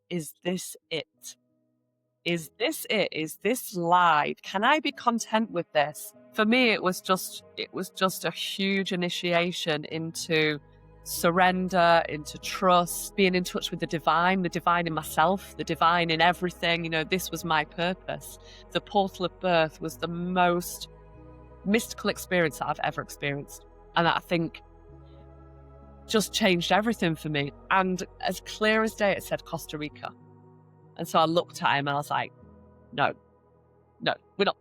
is this it? Is this it? Is this life? Can I be content with this? For me, it was just a huge initiation into surrender, into trust, being in touch with the divine in myself, the divine in everything. You know, this was my purpose. The portal of birth was the most mystical experience that I've ever experienced. And I think just changed everything for me. And as clear as day, it said Costa Rica. And so I looked at him and I was like, no, we're not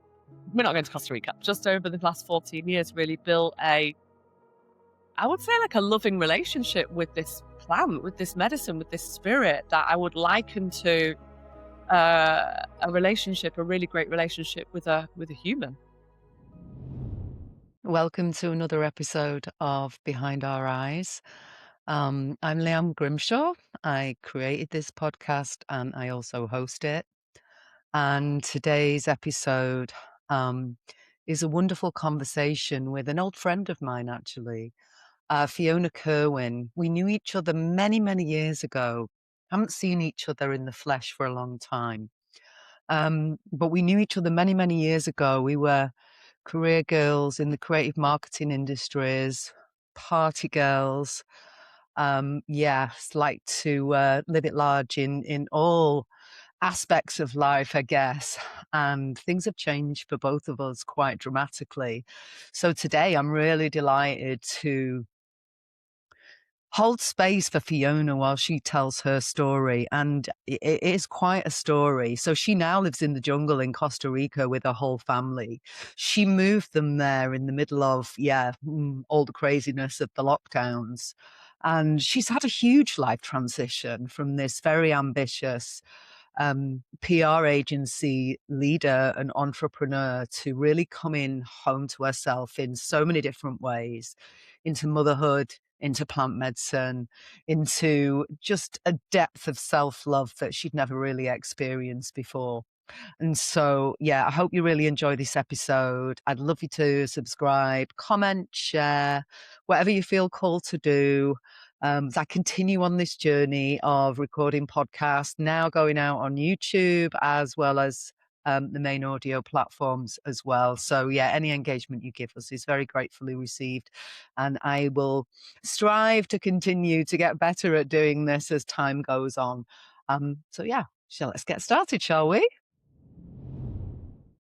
going to Costa Rica. Just over the last 14 years, really built I would say like a loving relationship with this plant, with this medicine, with this spirit that I would liken to a really great relationship with a human. Welcome to another episode of Behind Our Eyes. I'm Liane Grimshaw. I created this podcast and I also host it. And today's episode is a wonderful conversation with an old friend of mine, actually, Fiona Kirwan. We knew each other many, many years ago. Haven't seen each other in the flesh for a long time. But we knew each other many, many years ago. We were career girls in the creative marketing industries, party girls. Like to live it large in all aspects of life, I guess. And things have changed for both of us quite dramatically. So today I'm really delighted to hold space for Fiona while she tells her story. And it is quite a story. So she now lives in the jungle in Costa Rica with her whole family. She moved them there in the middle of, all the craziness of the lockdowns. And she's had a huge life transition from this very ambitious PR agency leader and entrepreneur to really coming home to herself in so many different ways, into motherhood, into plant medicine, into just a depth of self-love that she'd never really experienced before. And so, I hope you really enjoy this episode. I'd love you to subscribe, comment, share, whatever you feel called to do. As I continue on this journey of recording podcasts, now going out on YouTube as well as the main audio platforms as well. So any engagement you give us is very gratefully received. And I will strive to continue to get better at doing this as time goes on. So let's get started, shall we?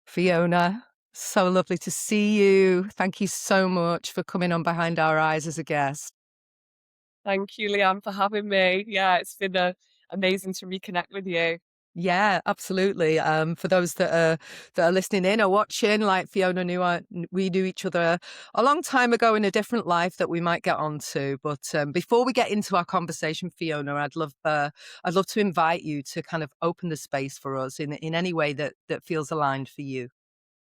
Fiona, so lovely to see you. Thank you so much for coming on Behind Our Eyes as a guest. Thank you, Liane, for having me. Yeah, it's been amazing to reconnect with you. Yeah, absolutely. For those that are listening in or watching, like Fiona we knew each other a long time ago in a different life that we might get onto. But before we get into our conversation, Fiona, I'd love to invite you to kind of open the space for us in any way that feels aligned for you.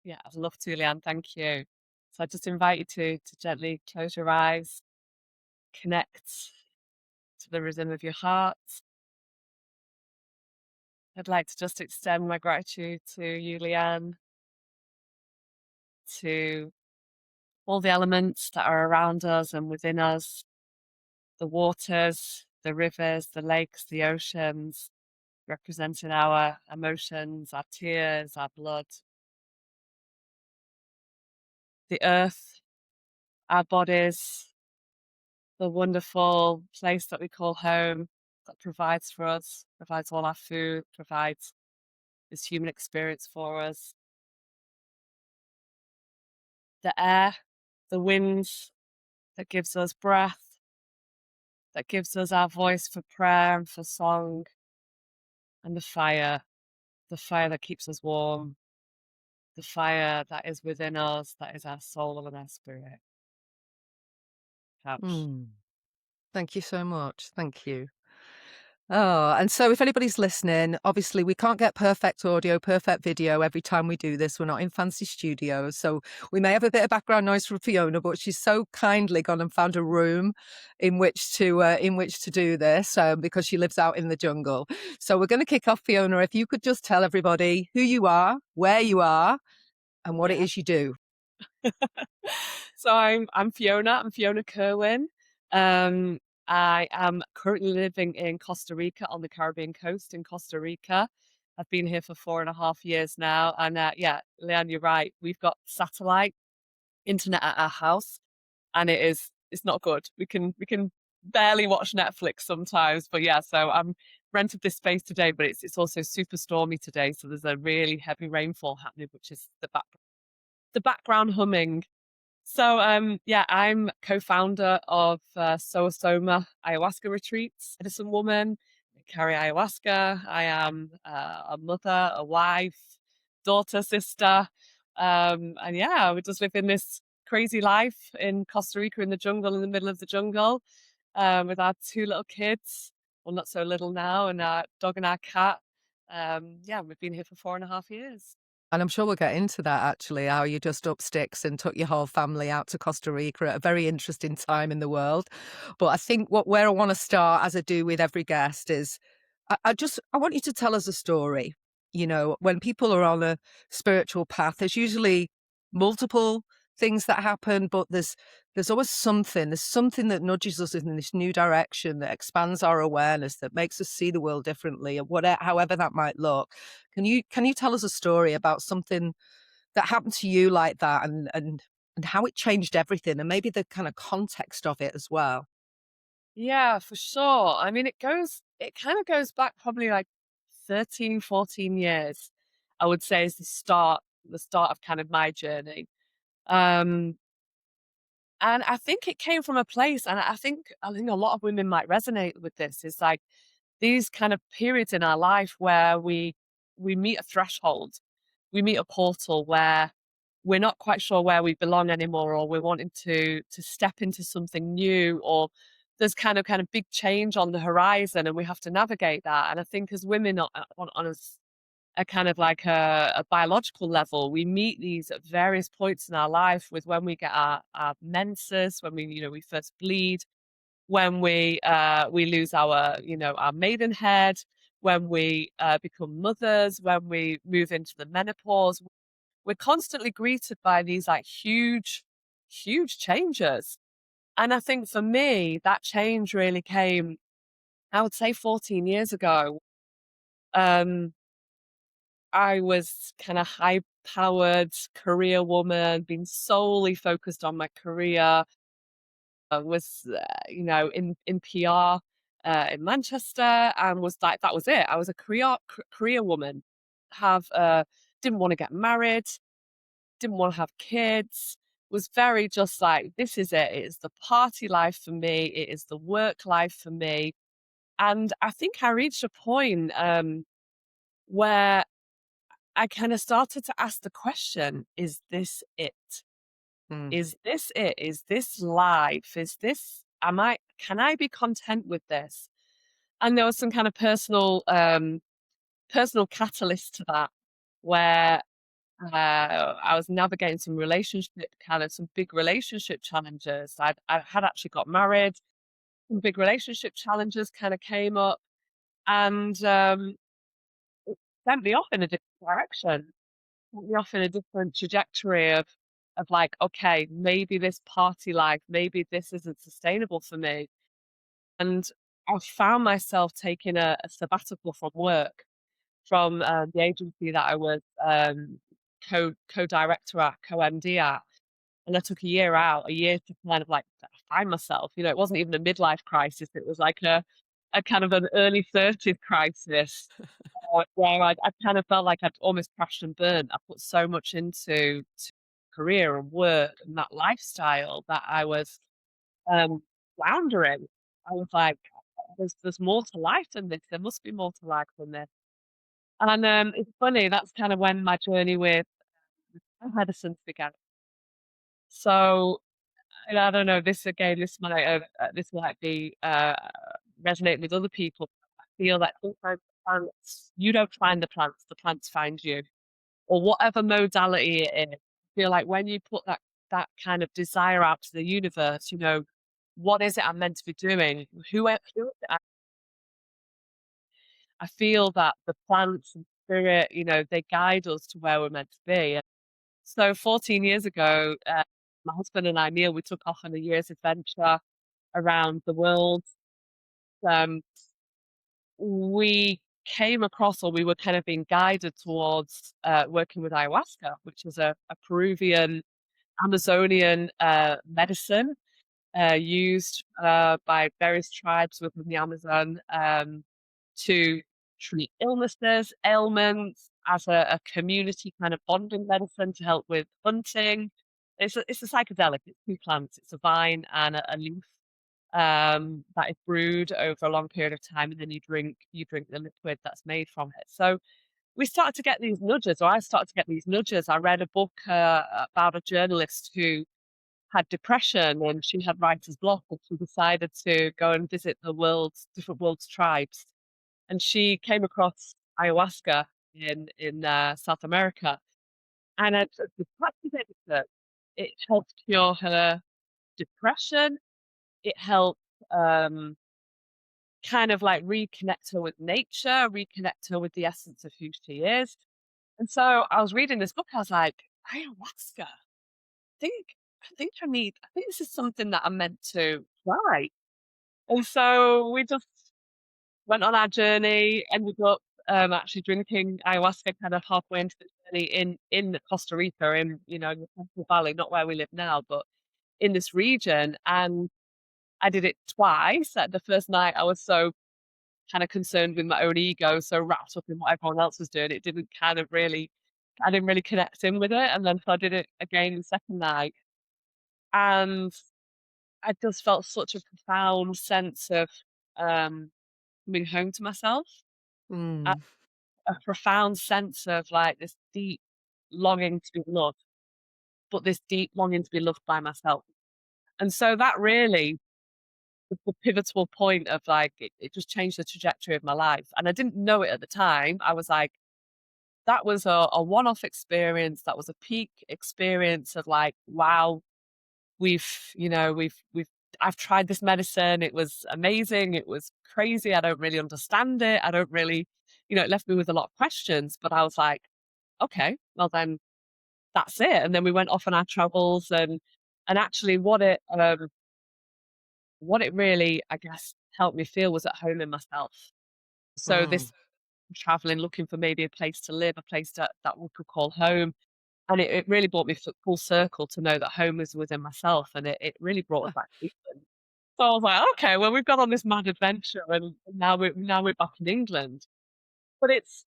Yeah, I'd love to, Liane. Thank you. So I just invite you to gently close your eyes, connect to the rhythm of your heart. I'd like to just extend my gratitude to you, Liane, to all the elements that are around us and within us, the waters, the rivers, the lakes, the oceans, representing our emotions, our tears, our blood, the earth, our bodies, the wonderful place that we call home that provides for us, provides all our food, provides this human experience for us. The air, the wind that gives us breath, that gives us our voice for prayer and for song, and the fire that keeps us warm, the fire that is within us, that is our soul and our spirit. Thank you so much. Thank you. Oh, and so if anybody's listening, obviously we can't get perfect audio, perfect video every time we do this. We're not in fancy studios. So we may have a bit of background noise from Fiona, but she's so kindly gone and found a room in which to do this because she lives out in the jungle. So we're going to kick off, Fiona. If you could just tell everybody who you are, where you are, and what it is you do. So I'm Fiona. I'm Fiona Kirwan. I am currently living in Costa Rica on the Caribbean coast in Costa Rica. I've been here for 4.5 years now. And yeah, Leanne, you're right. We've got satellite internet at our house, and it's not good. We can barely watch Netflix sometimes. But yeah, so I'm rented this space today, but it's also super stormy today. So there's a really heavy rainfall happening, which is the background humming. So, yeah, I'm co-founder of Sowa Soma ayahuasca retreats. Medicine woman, I carry ayahuasca. I am a mother, a wife, daughter, sister, and yeah, we just live in this crazy life in Costa Rica in the jungle, in the middle of the jungle, with our two little kids. Well, not so little now, and our dog and our cat. Yeah, we've been here for 4.5 years. And I'm sure we'll get into that actually, how you just up sticks and took your whole family out to Costa Rica at a very interesting time in the world. But I think where I want to start, as I do with every guest, is I want you to tell us a story. You know, when people are on a spiritual path, there's usually multiple things that happen, but there's always something. There's something that nudges us in this new direction, that expands our awareness, that makes us see the world differently, or whatever, however that might look. Can you tell us a story about something that happened to you like that, and how it changed everything, and maybe the kind of context of it as well? Yeah, for sure. I mean, it kind of goes back probably like 13, 14 years, I would say is the start of kind of my journey. Um, and I think it came from a place, and I think a lot of women might resonate with this, is like these kind of periods in our life where we meet a threshold, we meet a portal where we're not quite sure where we belong anymore, or we're wanting to step into something new, or there's kind of big change on the horizon, and we have to navigate that. And I think as women on a kind of like a biological level, we meet these at various points in our life, with when we get our menses, when we first bleed, when we lose our maidenhead, when we become mothers, when we move into the menopause. We're constantly greeted by these like huge changes. And I think for me, that change really came, I would say 14 years ago. Um, I was kind of high powered career woman, being solely focused on my career, was, in PR in Manchester, and was like, that was it. I was a career woman, didn't want to get married, didn't want to have kids, was very just like, this is it. It is the party life for me. It is the work life for me. And I think I reached a point where I kind of started to ask the question, is this it? Mm. Is this it? Is this life? Can I be content with this? And there was some kind of personal catalyst to that, where I was navigating some big relationship challenges. I had actually got married. Some big relationship challenges kind of came up, and it sent me off in a different direction, sent me off in a different trajectory of like, okay, maybe this party life, maybe this isn't sustainable for me. And I found myself taking a sabbatical from work, from the agency that I was co-director at, co-MD at. And I took a year to kind of like find myself. It wasn't even a midlife crisis. It was like a kind of an early 30s crisis, where I kind of felt like I'd almost crashed and burned. I put so much into career and work and that lifestyle that I was um, floundering. I was like, there's more to life than this. There must be more to life than this. And it's funny, that's kind of when my journey with medicine began. So, and I don't know, this might be resonate with other people. I feel that sometimes plants, you don't find the plants find you, or whatever modality it is. I feel like when you put that kind of desire out to the universe, what is it I'm meant to be doing? Who is it? I feel that the plants and spirit, they guide us to where we're meant to be. So 14 years ago, my husband and I, Neil, we took off on a year's adventure around the world. um, we came across, or we were kind of being guided towards working with ayahuasca, which is a Peruvian Amazonian medicine used by various tribes within the Amazon to treat illnesses, ailments, as a community kind of bonding medicine to help with hunting. It's a psychedelic. It's two plants. It's a vine and a leaf that is brewed over a long period of time, and then you drink the liquid that's made from it. So we started to get these nudges, or I started to get these nudges. I read a book about a journalist who had depression and she had writer's block, and she decided to go and visit the different world's tribes. And she came across ayahuasca in South America, and the practice it helped cure her depression. It helped um, kind of like reconnect her with nature, reconnect her with the essence of who she is. And so I was reading this book. I was like, ayahuasca. Think I think this is something that I'm meant to try. And so we just went on our journey, ended up actually drinking ayahuasca kind of halfway into the journey in Costa Rica, in the Central Valley, not where we live now, but in this region. And I did it twice. At the first night, I was so kind of concerned with my own ego, so wrapped up in what everyone else was doing. It didn't kind of really, I didn't really connect in with it. And then so I did it again the second night. And I just felt such a profound sense of um, coming home to myself, a, Mm. a profound sense of like this deep longing to be loved, but this deep longing to be loved by myself. And so that really was the pivotal point of like, it just changed the trajectory of my life. And I didn't know it at the time. I was like, that was a one off experience. That was a peak experience of like, wow, we've I've tried this medicine. It was amazing. It was crazy. I don't really understand it. I don't really, it left me with a lot of questions, but I was like, okay, well then that's it. And then we went off on our travels, and actually what it really, I guess, helped me feel was at home in myself. So Mm. this traveling, looking for maybe a place to live, a place that we could call home. And it really brought me full circle to know that home was within myself, and it really brought us back to England. So I was like, okay, well, we've gone on this mad adventure, and now we're back in England. But it's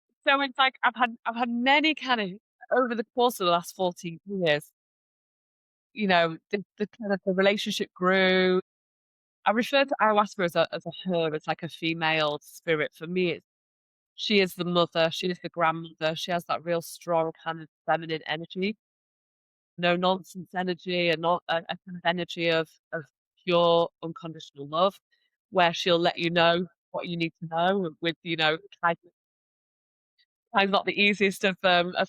like I've had many kind of over the course of the last 14 years, the kind of the relationship grew. I refer to ayahuasca as a her, as like a female spirit. For me, she is the mother, she is the grandmother, she has that real strong kind of feminine energy, no nonsense energy, and not a kind of energy of pure unconditional love, where she'll let you know what you need to know with, kind of not the easiest of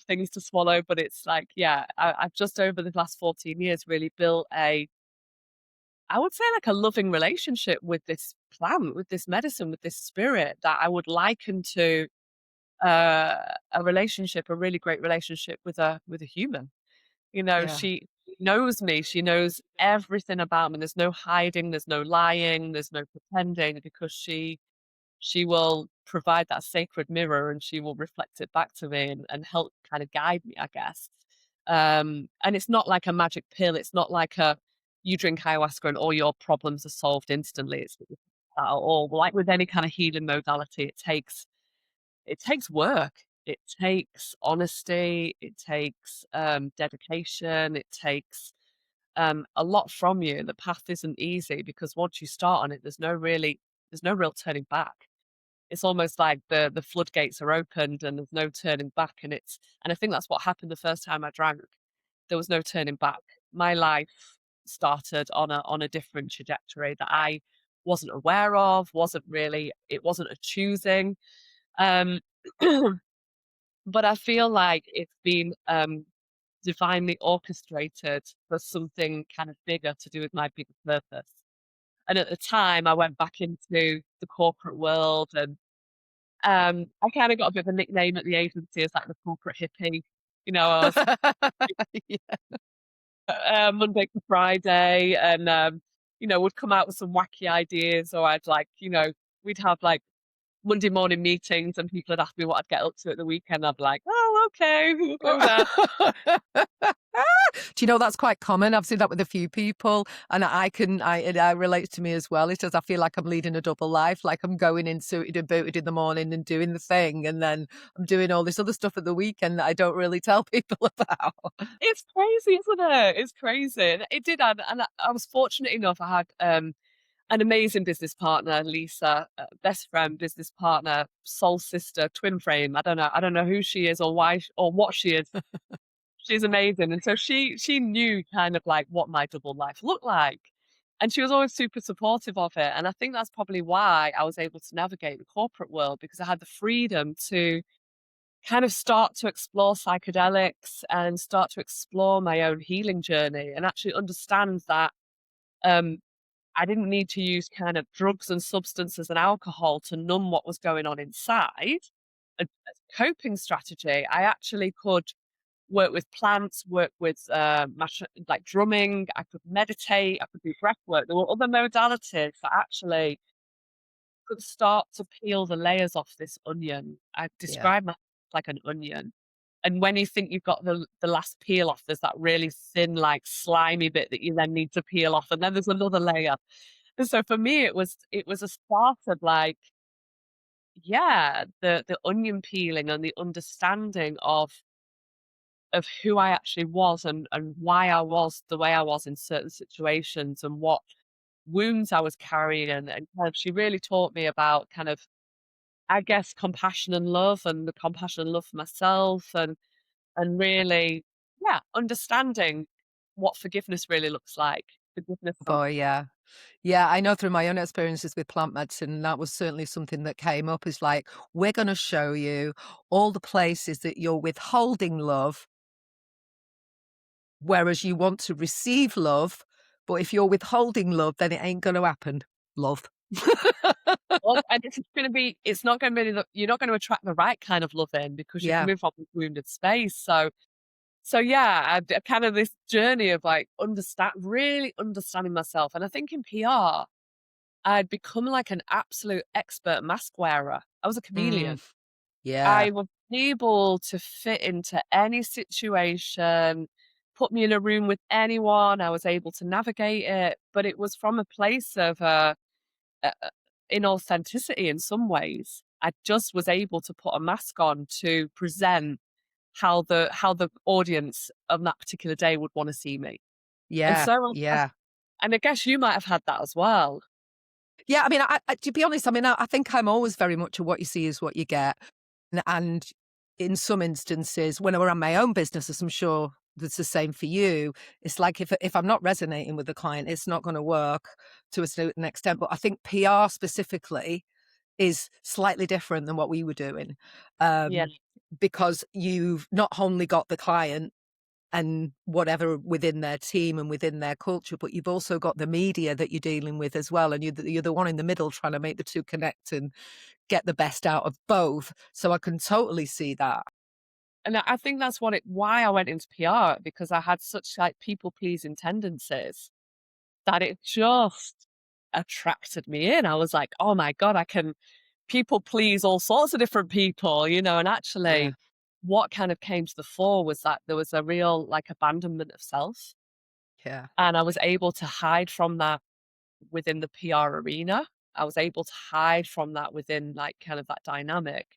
things to swallow, but it's like, yeah, I've just over the last 14 years really built I would say like a loving relationship with this plant, with this medicine, with this spirit that I would liken to uh, a really great relationship with a human. Yeah. She knows me. She knows everything about me. There's no hiding, there's no lying, there's no pretending, because she will provide that sacred mirror, and she will reflect it back to me, and help kind of guide me, I guess. And it's not like a magic pill. It's not like you drink ayahuasca and all your problems are solved instantly. It's not that at all. Like with any kind of healing modality, it takes work. It takes honesty. It takes dedication. It takes a lot from you. The path isn't easy, because once you start on it, there's no real turning back. It's almost like the floodgates are opened and there's no turning back. And I think that's what happened the first time I drank. There was no turning back. My life started on a different trajectory that I wasn't aware of. It wasn't a choosing. Um, but I feel like it's been divinely orchestrated for something kind of bigger to do with my bigger purpose. And at the time, I went back into the corporate world, and I kind of got a bit of a nickname at the agency as like the corporate hippie. I was Yeah. Monday to Friday, and would come out with some wacky ideas, or I'd like, we'd have like Monday morning meetings and people would ask me what I'd get up to at the weekend. I'd be like, oh, okay, we'll go there. Do you know that's quite common? I've seen that with a few people, and I relate to me as well. It says I feel like I'm leading a double life, like I'm going in suited and booted in the morning and doing the thing, and then I'm doing all this other stuff at the weekend that I don't really tell people about. It's crazy, isn't it? It's crazy. And it did, and I was fortunate enough. I had an amazing business partner, Lisa, best friend, business partner, soul sister, twin flame. I don't know who she is or why or what she is. She's amazing, and so she knew kind of like what my double life looked like, and she was always super supportive of it. And I think that's probably why I was able to navigate the corporate world because I had the freedom to kind of start to explore psychedelics and start to explore my own healing journey and actually understand that um, I didn't need to use kind of drugs and substances and alcohol to numb what was going on inside. As a coping strategy, I actually could work with plants, work with like drumming. I could meditate. I could do breath work. There were other modalities that actually could start to peel the layers off this onion. I Yeah. describe myself like an onion. And when you think you've got the last peel off, there's that really thin, like slimy bit that you then need to peel off, and then there's another layer. And so for me, it was a start of like, yeah, the onion peeling and the understanding of who I actually was and why I was the way I was in certain situations and what wounds I was carrying and kind of she really taught me about kind of I guess compassion and love and the compassion and love for myself and really yeah understanding what forgiveness really looks like forgiveness from Boy, yeah. Yeah, I know through my own experiences with plant medicine, that was certainly something that came up is like, we're going to show you all the places that you're withholding love, whereas you want to receive love. But if you're withholding love, then it ain't going to happen. Love. love and it's not going to be you're not going to attract the right kind of love in because you're Yeah. coming from a wounded space so yeah, kind of this journey of like really understanding myself. And I think in PR, I'd become like an absolute expert mask wearer. I was a Mm, chameleon. yeah. I was able to fit into any situation, put me in a room with anyone. I was able to navigate it, but it was from a place of inauthenticity in some ways. I just was able to put a mask on to present how the audience on that particular day would wanna see me. And Yeah. so Yeah. and I guess you might have had that as well. Yeah, I mean, to be honest, I mean, I think I'm always very much a what you see is what you get. And in some instances, when I run my own business, as I'm sure that's the same for you, it's like if I'm not resonating with the client, it's not going to work to a certain extent. But I think PR specifically is slightly different than what we were doing, Yeah, because you've not only got the client and whatever within their team and within their culture, but you've also got the media that you're dealing with as well, and you're the one in the middle trying to make the two connect and get the best out of both. So I can totally see that. and I think that's why I went into PR because I had such, like, people-pleasing tendencies that it just attracted me in. I was like, "Oh my god, I can people please all sorts of different people," and Yeah, actually what kind of came to the fore was that there was a real, like, abandonment of self, yeah. and I was able to hide from that within the PR arena. I was able to hide from that within like kind of that dynamic.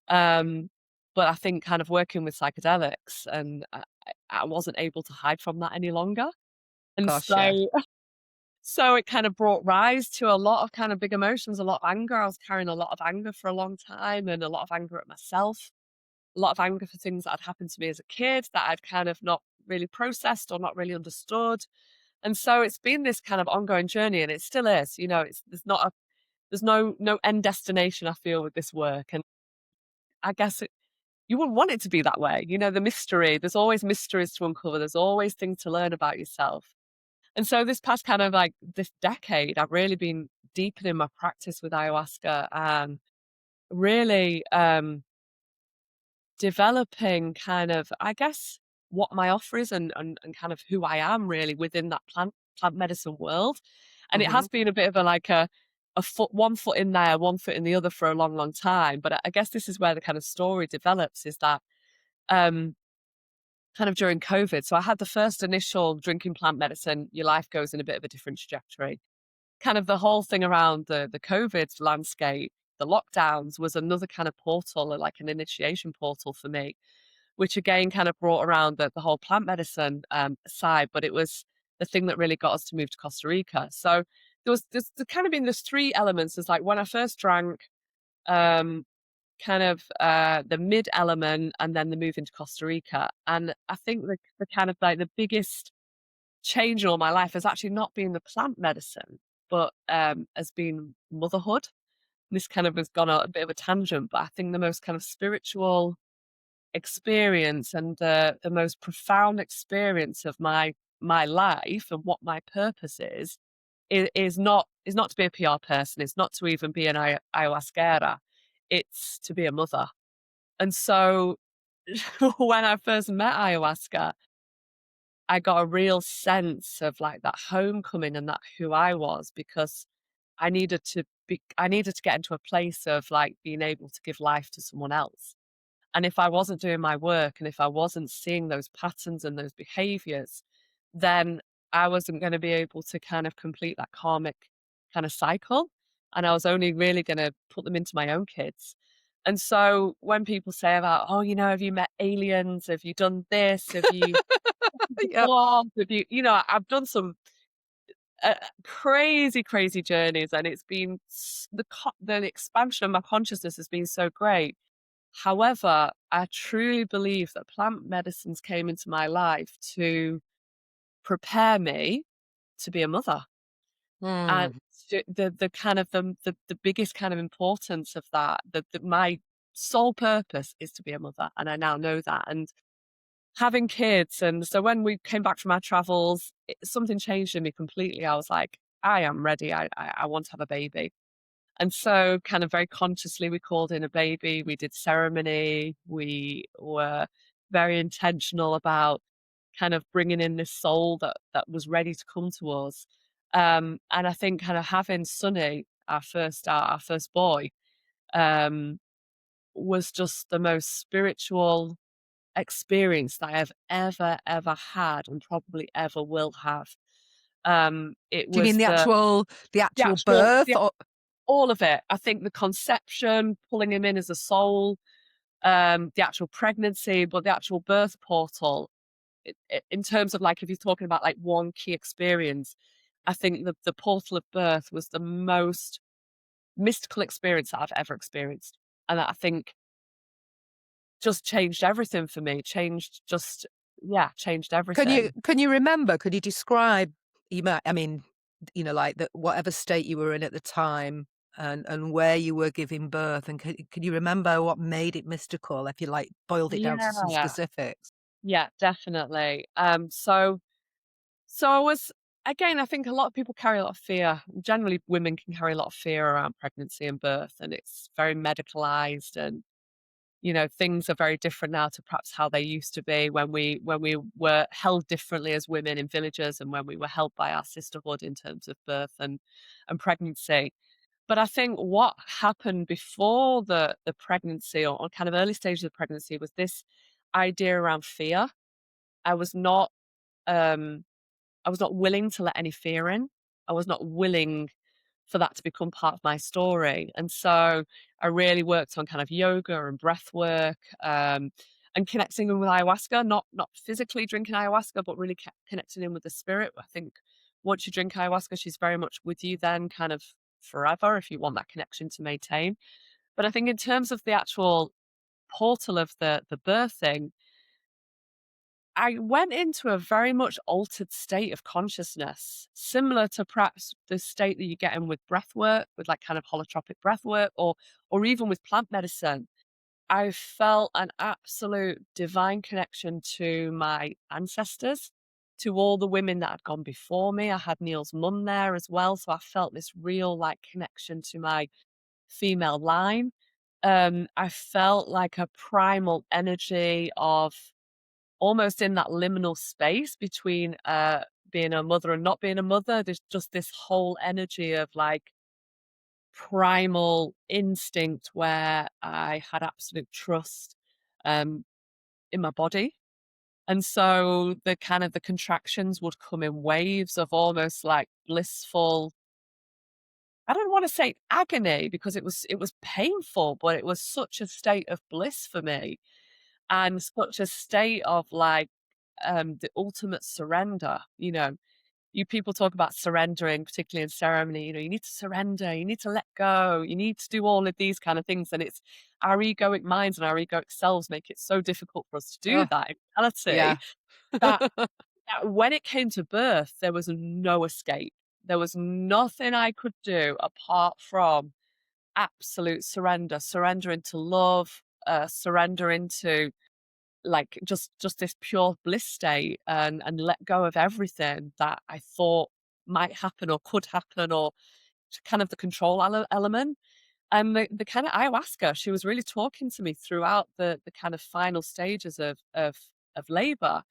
Um, but I think kind of working with psychedelics and I wasn't able to hide from that any longer. And Gosh, yeah. so it kind of brought rise to a lot of kind of big emotions, a lot of anger. I was carrying a lot of anger for a long time and a lot of anger at myself, a lot of anger for things that had happened to me as a kid that I'd kind of not really processed or not really understood. And so it's been this kind of ongoing journey and it still is, it's there's no end destination I feel with this work. And I guess you wouldn't want it to be that way. The mystery, there's always mysteries to uncover. There's always things to learn about yourself. And so this past kind of like this decade, I've really been deepening my practice with ayahuasca and really developing kind of, I guess, what my offer is and kind of who I am really within that plant medicine world. And it Hmm. has been a bit of a like one foot in there, one foot in the other for a long, long time. But I guess this is where the kind of story develops, is that um, kind of during COVID. So I had the first initial drinking plant medicine. Your life goes in a bit of a different trajectory. Kind of the whole thing around the COVID landscape, the lockdowns was another kind of portal, or like an initiation portal for me, which again kind of brought around the whole plant medicine side. But it was the thing that really got us to move to Costa Rica. So there's kind of been there's three elements. There's like when I first drank, um, kind of the mid element, and then the move into Costa Rica. And I think the kind of like the biggest change in all my life has actually not been the plant medicine, but has been motherhood. This kind of has gone on a bit of a tangent, but I think the most kind of spiritual experience and the most profound experience of my life and what my purpose is not to be a PR person. It's not to even be an ayahuasquera. It's to be a mother. And so when I first met ayahuasca, I got a real sense of like that homecoming and that who I was, because I needed to get into a place of like being able to give life to someone else. And if I wasn't doing my work, and if I wasn't seeing those patterns and those behaviors, then I wasn't going to be able to kind of complete that karmic kind of cycle. And I was only really going to put them into my own kids. And so when people say about, oh, have you met aliens? Have you done this? Have you Yep. Have you, I've done some crazy, crazy journeys, and it's been the expansion of my consciousness has been so great. However, I truly believe that plant medicines came into my life to prepare me to be a mother. And Mm. the kind of the biggest kind of importance of that, my sole purpose is to be a mother. And I now know that. And having kids. And so when we came back from our travels, something changed in me completely. I was like, I am ready. I want to have a baby. And so kind of very consciously, we called in a baby. We did ceremony. We were very intentional about kind of bringing in this soul that was ready to come to us. And I think kind of having Sonny, our first boy, um, was just the most spiritual experience that I have ever, ever had, and probably ever will have. It Do you mean was the the actual actual birth, the or all of it. I think the conception, pulling him in as a soul, the actual pregnancy, but the actual birth portal, in terms of like if you're talking about like one key experience, I think the portal of birth was the most mystical experience that I've ever experienced. And I think just changed everything for me. Changed everything. can you remember? Could you describe? I mean, like that whatever state you were in at the time, and where you were giving birth, and can you remember what made it mystical? If you like boiled it down to some Yeah. specifics. Yeah, definitely. So I was, again, I think a lot of people carry a lot of fear. Generally, women can carry a lot of fear around pregnancy and birth, and it's very medicalized. And things are very different now to perhaps how they used to be when we were held differently as women in villages, and when we were held by our sisterhood in terms of birth and pregnancy. But I think what happened before the pregnancy, or kind of early stages of pregnancy, was this idea around fear. I was not um I was not willing to let any fear in. I was not willing for that to become part of my story. And so I really worked on kind of yoga and breath work, and connecting in with ayahuasca, not physically drinking ayahuasca, but really connecting in with the spirit. I think once you drink ayahuasca, she's very much with you then kind of forever, if you want that connection to maintain. But I think in terms of the actual portal of the birthing, I went into a very much altered state of consciousness, similar to perhaps the state that you get in with breath work, with like kind of holotropic breath work, or even with plant medicine. I felt an absolute divine connection to my ancestors, to all the women that had gone before me. I had Neil's mum there as well, so I felt this real like connection to my female line. I felt like a primal energy of almost in that liminal space between being a mother and not being a mother. There's just this whole energy of like primal instinct where I had absolute trust um, in my body. And so the contractions would come in waves of almost like blissful, I don't want to say agony because it was painful, but it was such a state of bliss for me and such a state of like the ultimate surrender. You people talk about surrendering, particularly in ceremony. You need to surrender, you need to let go, you need to do all of these kind of things. And it's our egoic minds and our egoic selves make it so difficult for us to do Oh, that in reality yeah. that, that when it came to birth, there was no escape. There was nothing I could do apart from absolute surrender, surrender into love, surrender into like just this pure bliss state and let go of everything that I thought might happen or could happen or kind of the control element. And the kind of ayahuasca, she was really talking to me throughout the kind of final stages of labor.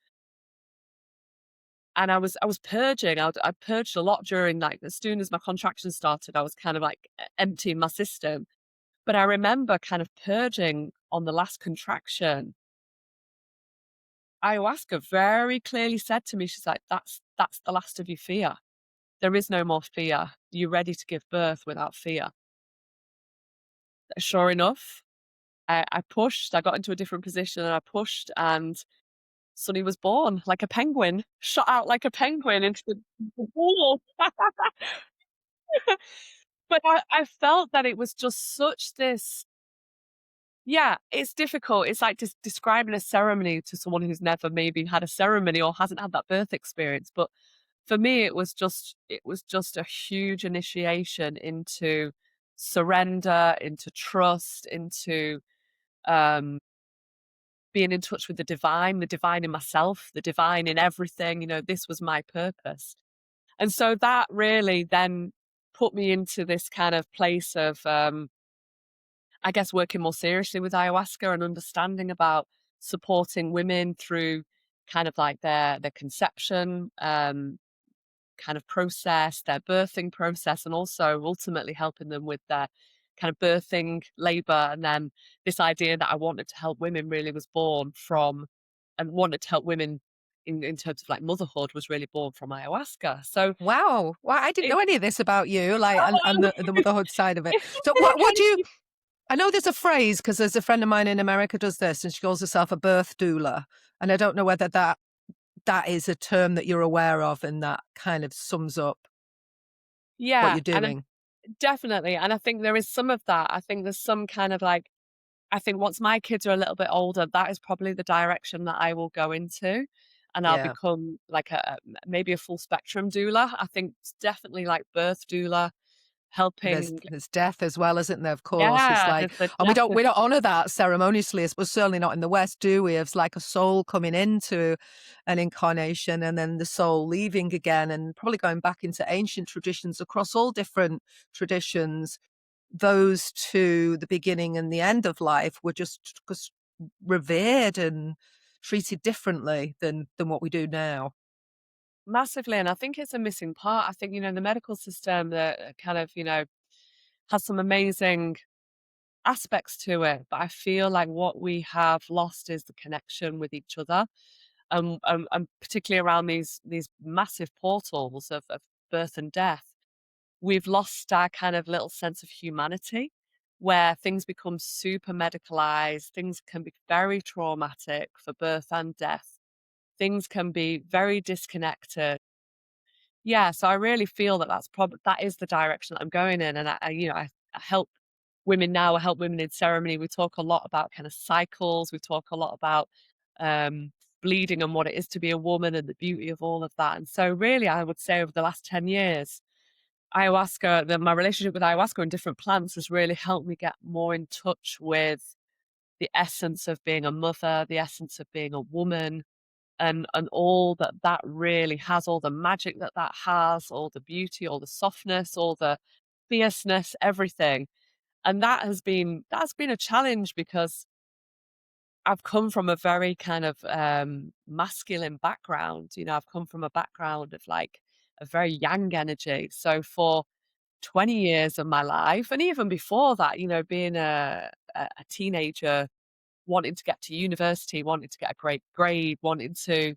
And I was purging. I purged a lot during like as soon as my contractions started, I was kind of like emptying my system. But I remember kind of purging on the last contraction. Ayahuasca very clearly said to me, she's like, that's the last of your fear. There is no more fear. You're ready to give birth without fear. Sure enough, I pushed, I got into a different position and I pushed and Sonny was born like a penguin, shot out like a penguin into the pool. But I felt that it was just such this, yeah, it's difficult. It's like describing a ceremony to someone who's never maybe had a ceremony or hasn't had that birth experience. But for me, it was just a huge initiation into surrender, into trust, into um, being in touch with the divine in myself, the divine in everything. This was my purpose. And so that really then put me into this kind of place of I guess working more seriously with ayahuasca and understanding about supporting women through kind of like their conception kind of process, their birthing process, and also ultimately helping them with their kind of birthing labor. And then this idea that I wanted to help women really was born from, and wanted to help women in terms of like motherhood was really born from ayahuasca. So Wow. Wow, I didn't it, know any of this about you, like, and the motherhood side of it. it's So really what kind do you of I know there's a phrase because there's a friend of mine in America does this, and she calls herself a birth doula, and I don't know whether that is a term that you're aware of and that kind of sums up what yeah, you're and doing. definitely. And I think there is some of that. I think there's some kind of like, I think once my kids are a little bit older, that is probably the direction that I will go into. And I'll Yeah. become like maybe a full spectrum doula. I think it's definitely like birth doula, There's helping. there's death as well, isn't there? Of course, it's Yeah, like, there's the and we death don't of, we don't honor that ceremoniously. We're certainly not in the West, do we? It's like a soul coming into an incarnation and then the soul leaving again, and probably going back into ancient traditions across all different traditions. Those to the beginning and the end of life were just revered and treated differently than what we do now. massively. And I think it's a missing part. I think, the medical system that kind of, has some amazing aspects to it. But I feel like what we have lost is the connection with each other. And particularly around these massive portals of birth and death, we've lost our kind of little sense of humanity, where things become super medicalized. Things can be very traumatic for birth and death. Things can be very disconnected. Yeah, so I really feel that that is the direction that I'm going in, and I help women now. I help women in ceremony. We talk a lot about kind of cycles. We talk a lot about bleeding and what it is to be a woman and the beauty of all of that. And so, really, I would say over the last 10 years, my relationship with ayahuasca and different plants has really helped me get more in touch with the essence of being a mother, the essence of being a woman, and all that that really has, all the magic that that has, all the beauty, all the softness, all the fierceness, everything. And that's been a challenge because I've come from a very kind of masculine background. I've come from a background of like a very yang energy. So for 20 years of my life. And even before that, being a teenager, wanting to get to university, wanting to get a great grade, wanting to,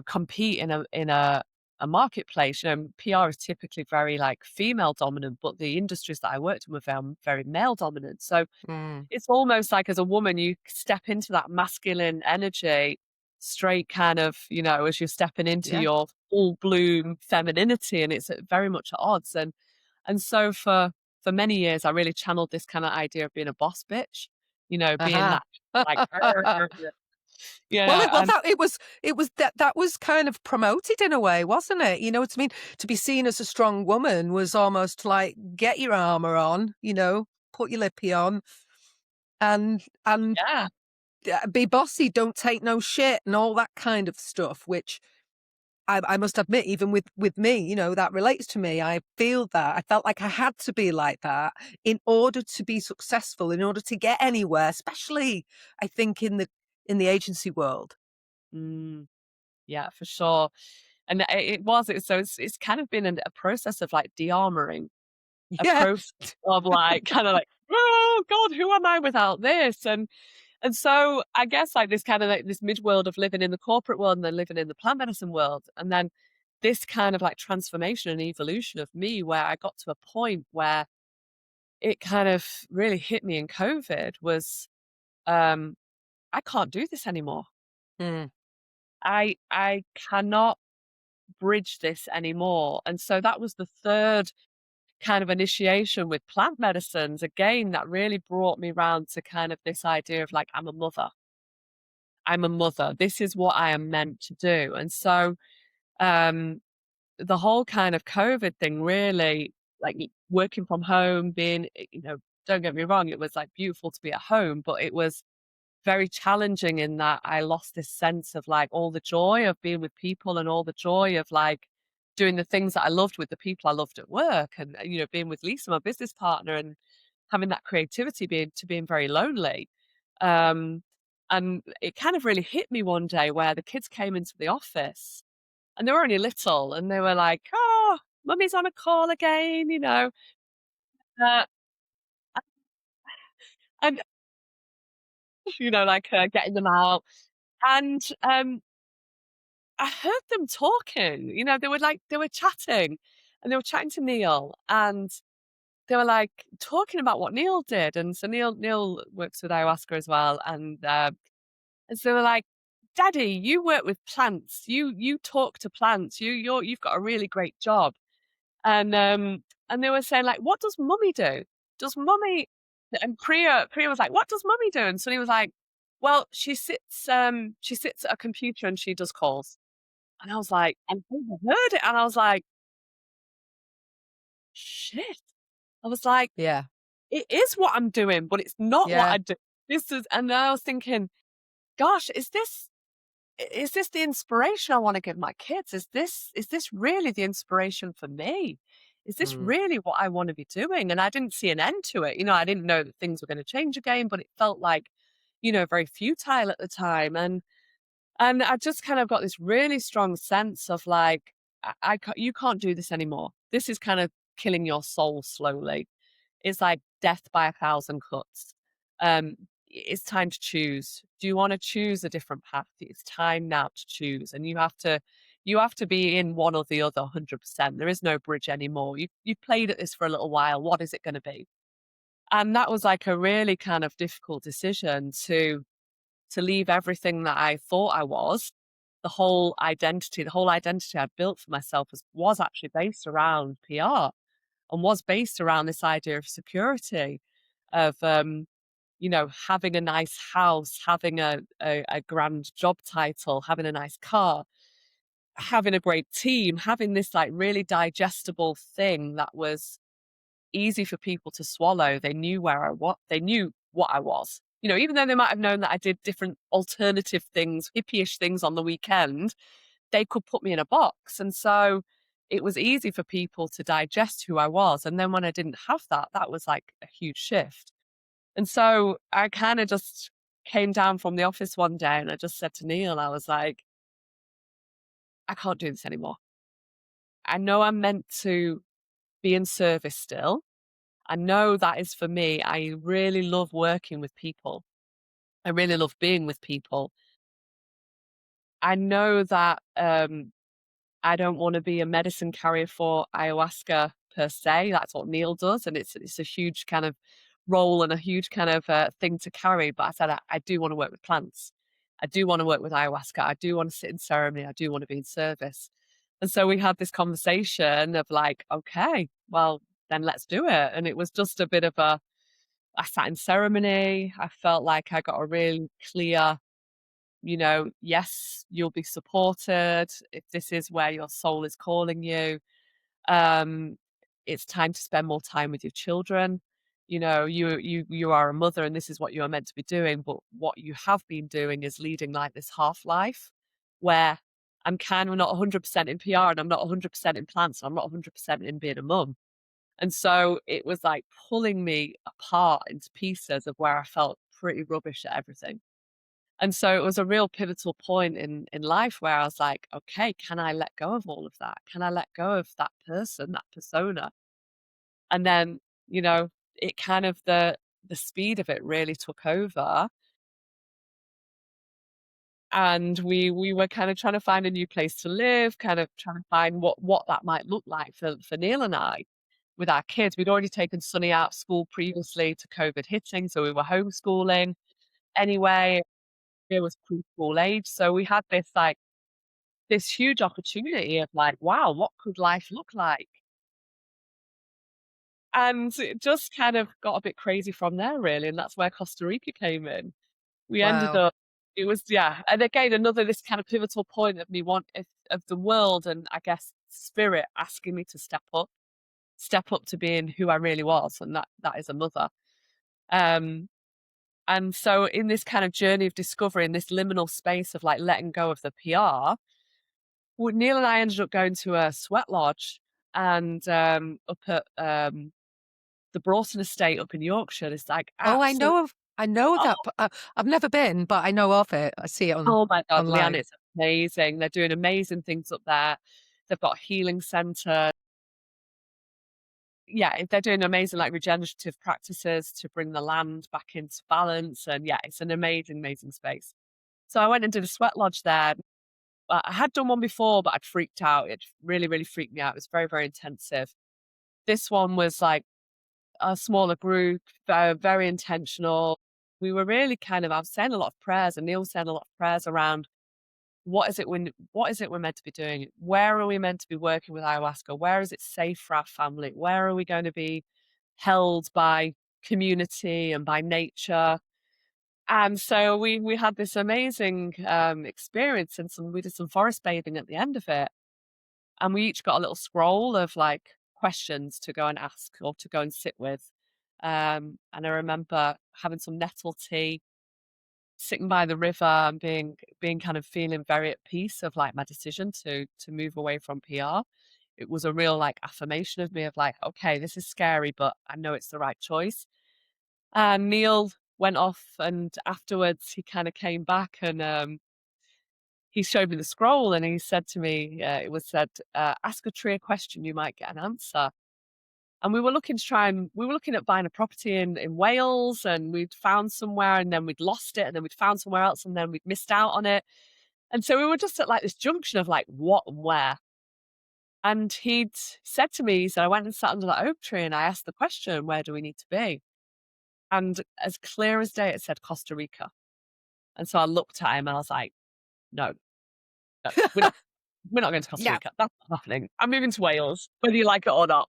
compete in a marketplace. PR is typically very like female dominant, but the industries that I worked in were very, very male dominant. So Mm. it's almost like as a woman, you step into that masculine energy straight kind of, as you're stepping into Yeah. your full bloom femininity, and it's very much at odds. And so for many years, I really channeled this kind of idea of being a boss bitch, being Uh-huh. that like, "Arr," Well, and it was that was kind of promoted in a way, wasn't it? You know what I mean? To be seen as a strong woman was almost like, get your armor on, put your lippy on, and yeah. be bossy, don't take no shit, and all that kind of stuff. Which I must admit, even with me, that relates to me. I feel that I felt like I had to be like that in order to be successful, in order to get anywhere. Especially, I think in the agency world. Mm, yeah, for sure. And it's kind of been a process of like de-armouring, a Yeah. process of like, kind of like, "Oh god, who am I without this?" And so I guess like this kind of like this mid world of living in the corporate world and then living in the plant medicine world. And then this kind of like transformation and evolution of me where I got to a point where it kind of really hit me in COVID was um I can't do this anymore. Mm. I cannot bridge this anymore. And so that was the third kind of initiation with plant medicines again that really brought me round to kind of this idea of like I'm a mother. I'm a mother. This is what I am meant to do. And so um the whole kind of COVID thing really like working from home, being, don't get me wrong, it was like beautiful to be at home, but it was very challenging in that I lost this sense of like all the joy of being with people and all the joy of like doing the things that I loved with the people I loved at work and being with Lisa, my business partner, and having that creativity being very lonely. Um and it kind of really hit me one day where the kids came into the office and they were only little and they were like, "Oh, mummy's on a call again," uh, and like getting them out. And I heard them talking, they were chatting and they were chatting to Neil and they were like talking about what Neil did. And so Neil works with ayahuasca as well. And so they were like, Daddy, you work with plants. You talk to plants. You've got a really great job. And they were saying like, what does mummy do? Does mummy and Priya was like, what does mummy do? And Sunny was like, well, she sits at a computer and she does calls. And I was like, and I heard it and I was like, shit. I was like, Yeah. it is what I'm doing, but it's not what Yeah. I do. This is, and I was thinking, gosh, is this the inspiration I want to give my kids? Is this really the inspiration for me? Is this Mm. really what I want to be doing? And I didn't see an end to it. I didn't know that things were going to change again, but it felt like, very futile at the time. And I just kind of got this really strong sense of like, you can't do this anymore. This is kind of killing your soul slowly. It's like death by a thousand cuts. It's time to choose. Do you want to choose a different path? It's time now to choose, and you have to be in one or the other, 100%. There is no bridge anymore. You've played at this for a little while. What is it going to be? And that was like a really kind of difficult decision to leave everything that I thought I was. The whole identity I built for myself was actually based around PR and was based around this idea of security, of having a nice house, having a grand job title, having a nice car, having a great team, having this like really digestible thing that was easy for people to swallow. They knew they knew what I was. Even though they might have known that I did different alternative things, hippie-ish things on the weekend, they could put me in a box. And so it was easy for people to digest who I was. And then when I didn't have that, that was like a huge shift. And so I kind of just came down from the office one day and I just said to Neil, I was like, I can't do this anymore. I know I'm meant to be in service still. I know that is for me. I really love working with people. I really love being with people. I know that I don't want to be a medicine carrier for ayahuasca per se. That's what Neil does, and it's a huge kind of role and a huge kind of thing to carry. But I said I do want to work with plants. I do want to work with ayahuasca. I do want to sit in ceremony. I do want to be in service. And so we had this conversation of like, okay, well then let's do it. And it was just a bit of a. I sat in ceremony. I felt like I got a really clear, yes, you'll be supported if this is where your soul is calling you. Um, it's time to spend more time with your children. You are a mother and this is what you are meant to be doing, but what you have been doing is leading like this half life where I'm kind of not 100% in PR and I'm not 100% in plants, and I'm not 100% in being a mum. And so it was like pulling me apart into pieces of where I felt pretty rubbish at everything. And so it was a real pivotal point in life where I was like, okay, can I let go of all of that? Can I let go of that person, that persona? And then, you know, it kind of the speed of it really took over. And we were kind of trying to find a new place to live, kind of trying to find what that might look like for Neil and I with our kids. We'd already taken Sonny out of school previously to COVID hitting, so we were homeschooling anyway. It was preschool age. So we had this huge opportunity of like, wow, what could life look like? And it just kind of got a bit crazy from there, really. And that's where Costa Rica came in. We ended Wow. up, it was, yeah. And again, another this kind of pivotal point of me of the world and I guess spirit asking me to step up to being who I really was. And that is a mother. Um, and so in this kind of journey of discovery, in this liminal space of like letting go of the PR, well, Neil and I ended up going to a sweat lodge and up at the Broughton estate up in Yorkshire. It's like Oh, absolute. I know Oh, that, I've never been, but I know of it. I see it oh my God, Liane, online. it's amazing. They're doing amazing things up there. They've got a healing centre. Yeah, they're doing amazing like regenerative practices to bring the land back into balance. And yeah, it's an amazing, amazing space. So I went and did a sweat lodge there. I had done one before, but I'd freaked out. It really, really freaked me out. It was very, very intensive. This one was like a smaller group, very intentional. We were really kind of, I was saying a lot of prayers, and Neil was saying a lot of prayers around what is it we're meant to be doing? Where are we meant to be working with ayahuasca? Where is it safe for our family? Where are we going to be held by community and by nature? And so we had this amazing experience, and we did some forest bathing at the end of it. And we each got a little scroll of like questions to go and ask or to go and sit with. And I remember having some nettle tea, sitting by the river and being kind of feeling very at peace of like my decision to move away from PR. It was a real like affirmation of me of like, okay, this is scary, but I know it's the right choice. And Neil went off and afterwards he kind of came back and he showed me the scroll and he said to me, it was said, ask a tree a question, you might get an answer. And we were looking at buying a property in Wales and we'd found somewhere and then we'd lost it and then we'd found somewhere else and then we'd missed out on it. And so we were just at like this junction of like what and where. And he'd said to me, he said, I went and sat under that oak tree and I asked the question, where do we need to be? And as clear as day, it said Costa Rica. And so I looked at him and I was like, no, no, we're not going to Costa Yeah. Rica. That's not happening. I'm moving to Wales, whether you like it or not.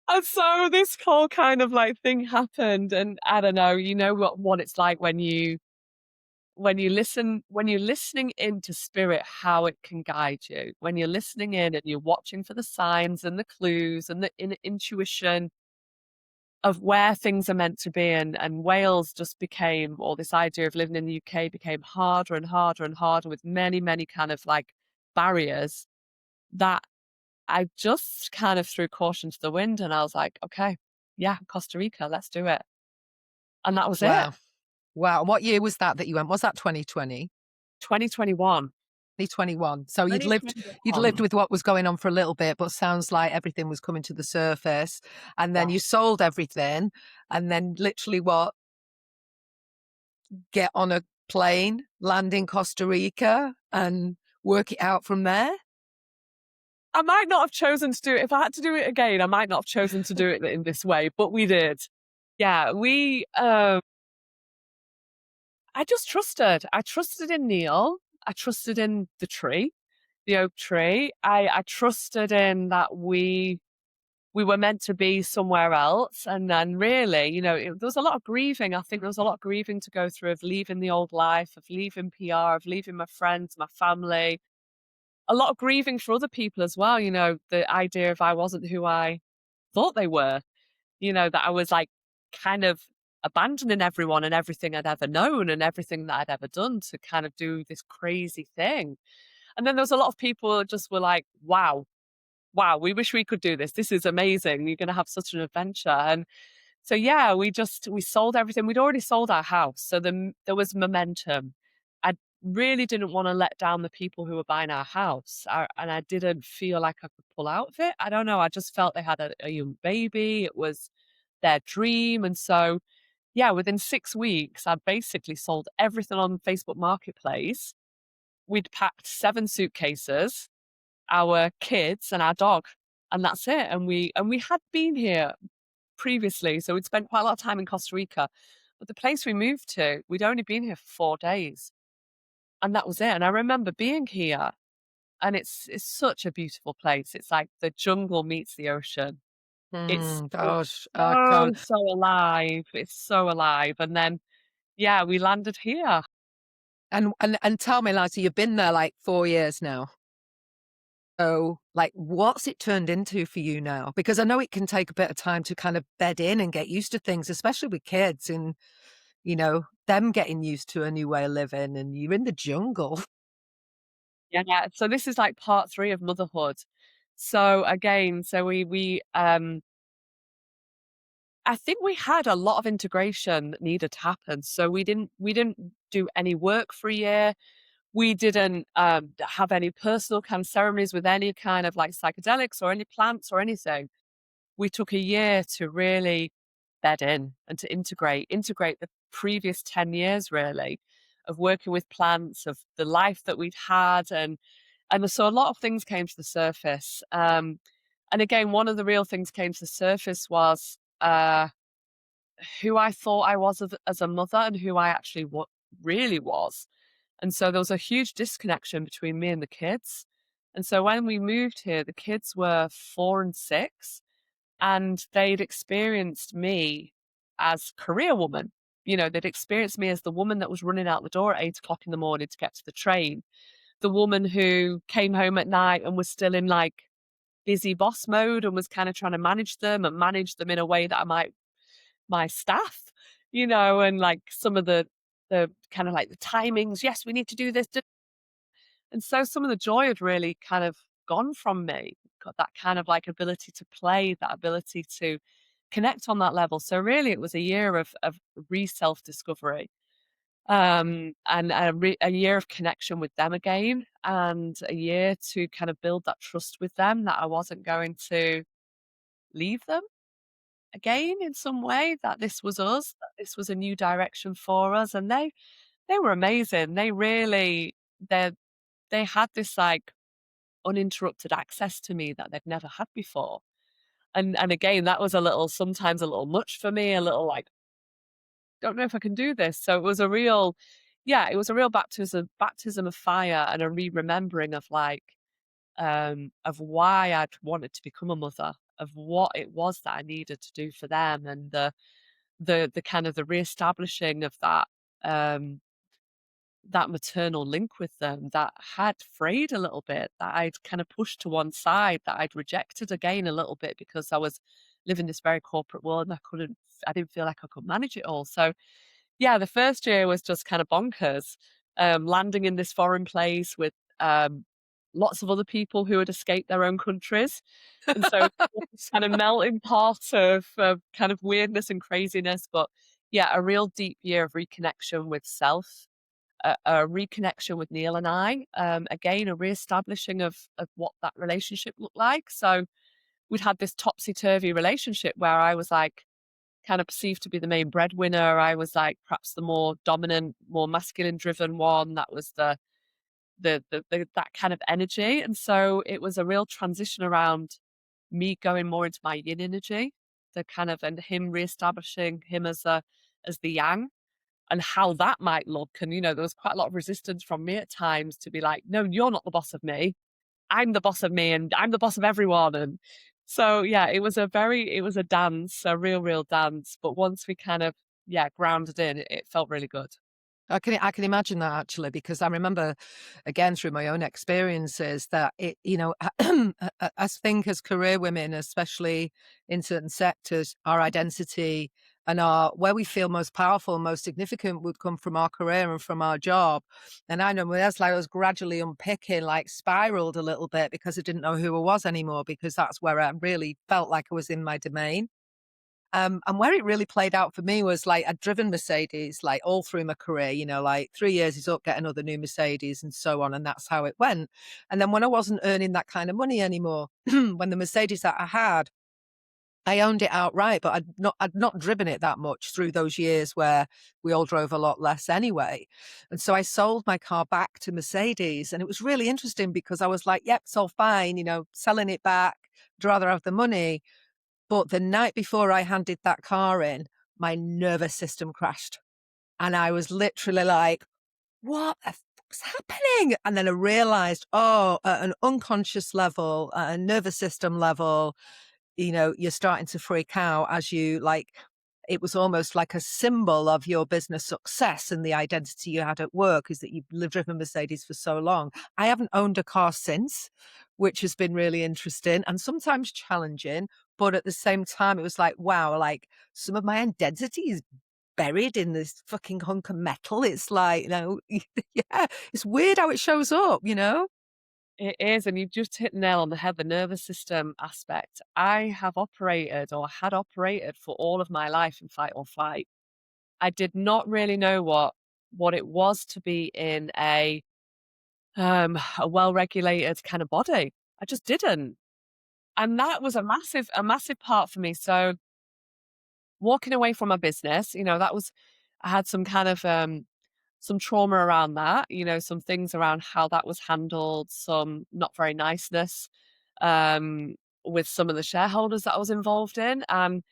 And so this whole kind of like thing happened. And I don't know, you know what it's like when you're listening into spirit, how it can guide you. When you're listening in and you're watching for the signs and the clues and the intuition of where things are meant to be. And Wales just became, or this idea of living in the UK became harder and harder and harder with many, many kind of like barriers that I just kind of threw caution to the wind and I was like, okay, yeah, Costa Rica, let's do it. And that was it. Wow. Wow. What year was that you went? Was that 2020? 2021. 2021. So you'd 2021. lived with what was going on for a little bit, but sounds like everything was coming to the surface. And then you Yes. sold everything, and then literally what, get on a plane, land in Costa Rica, and work it out from there? I might not have chosen to do it. If I had to do it again, I might not have chosen to do it in this way, but we did. Yeah, I just trusted. I trusted in Neil. I trusted in the tree, the oak tree. I trusted in that we were meant to be somewhere else. And then really, there was a lot of grieving. I think there was a lot of grieving to go through of leaving the old life, of leaving PR, of leaving my friends, my family. A lot of grieving for other people as well. The idea of I wasn't who I thought they were, that I was like kind of abandoning everyone and everything I'd ever known and everything that I'd ever done to kind of do this crazy thing. And then there was a lot of people that just were like, wow, we wish we could do this. This is amazing. You're going to have such an adventure. And so, yeah, we sold everything. We'd already sold our house. So there was momentum. I really didn't want to let down the people who were buying our house. And I didn't feel like I could pull out of it. I don't know. I just felt they had a young baby. It was their dream. And so, yeah, within 6 weeks, I basically sold everything on Facebook Marketplace. We'd packed 7 suitcases, our kids and our dog, and that's it. And we had been here previously, so we'd spent quite a lot of time in Costa Rica. But the place we moved to, we'd only been here for 4 days, and that was it. And I remember being here, and it's such a beautiful place. It's like the jungle meets the ocean. It's Gosh, I so, can't. so alive. It's so alive. And then, yeah, we landed here. And tell me, like, so you've been there like 4 years now. So, like, what's it turned into for you now? Because I know it can take a bit of time to kind of bed in and get used to things, especially with kids and, them getting used to a new way of living, and you're in the jungle. Yeah. So this is like part 3 of motherhood. So again, so I think we had a lot of integration that needed to happen. So we didn't do any work for a year. We didn't have any personal kind of ceremonies with any kind of like psychedelics or any plants or anything. We took a year to really bed in and to integrate the previous 10 years really of working with plants, of the life that we'd had. And so a lot of things came to the surface. And again, one of the real things came to the surface was who I thought I was as a mother and who I actually really was. And so there was a huge disconnection between me and the kids. And so when we moved here, the kids were 4 and 6, and they'd experienced me as career woman. They'd experienced me as the woman that was running out the door at 8 o'clock in the morning to get to the train, the woman who came home at night and was still in like busy boss mode and was kind of trying to manage them and manage them in a way that I might my staff, and like some of the kind of like the timings. Yes, we need to do this. And so some of the joy had really kind of gone from me. Got that kind of like ability to play, that ability to connect on that level. So really, it was a year of self discovery, and a year of connection with them again, and a year to kind of build that trust with them that I wasn't going to leave them again in some way, that this was us, that this was a new direction for us. And they were amazing. They they had this like uninterrupted access to me that they'd never had before. And again, that was sometimes a little much for me, a little like, don't know if I can do this. So it was a real, yeah, it was a real baptism of fire and a remembering of like, of why I'd wanted to become a mother, of what it was that I needed to do for them, and the kind of the reestablishing of that maternal link with them that had frayed a little bit, that I'd kind of pushed to one side, that I'd rejected again a little bit because I was living this very corporate world and I didn't feel like I could manage it all. So yeah, the first year was just kind of bonkers, landing in this foreign place with lots of other people who had escaped their own countries. And so this kind of melting pot of kind of weirdness and craziness. But yeah, a real deep year of reconnection with self, a reconnection with Neil and I. Again, a reestablishing of what that relationship looked like. So we'd had this topsy-turvy relationship where I was like kind of perceived to be the main breadwinner. I was like perhaps the more dominant, more masculine driven one. That was the that kind of energy. And so it was a real transition around me going more into my yin energy, the kind of and him reestablishing him as the yang and how that might look. And there was quite a lot of resistance from me at times to be like, no, you're not the boss of me. I'm the boss of me and I'm the boss of everyone. And so yeah, it was a dance, a real dance. But once we kind of grounded in, it felt really good. I can imagine that actually, because I remember, again, through my own experiences, that I think as career women, especially in certain sectors, our identity and our where we feel most powerful, most significant would come from our career and from our job. And I know that's like I was gradually unpicking, like spiraled a little bit because I didn't know who I was anymore, because that's where I really felt like I was in my domain. And where it really played out for me was like I'd driven Mercedes like all through my career, like 3 years is up, get another new Mercedes and so on. And that's how it went. And then when I wasn't earning that kind of money anymore, when the Mercedes that I had, I owned it outright, but I'd not driven it that much through those years where we all drove a lot less anyway. And so I sold my car back to Mercedes. And it was really interesting because I was like, yep, it's all fine, selling it back. I'd rather have the money. But the night before I handed that car in, my nervous system crashed. And I was literally like, what the fuck's happening? And then I realized, oh, at an unconscious level, at a nervous system level, you're starting to freak out as you like, it was almost like a symbol of your business success and the identity you had at work is that you've driven Mercedes for so long. I haven't owned a car since, which has been really interesting and sometimes challenging. But at the same time, it was like, wow, like some of my identity is buried in this fucking hunk of metal. It's like, yeah, it's weird how it shows up. It is, and you've just hit the nail on the head, the nervous system aspect. I have operated or had operated for all of my life in fight or flight. I did not really know what it was to be in a well-regulated kind of body. I just didn't. And that was a massive part for me. So walking away from my business, that was I had some kind of some trauma around that, some things around how that was handled, some not very niceness um, with some of the shareholders that I was involved in. And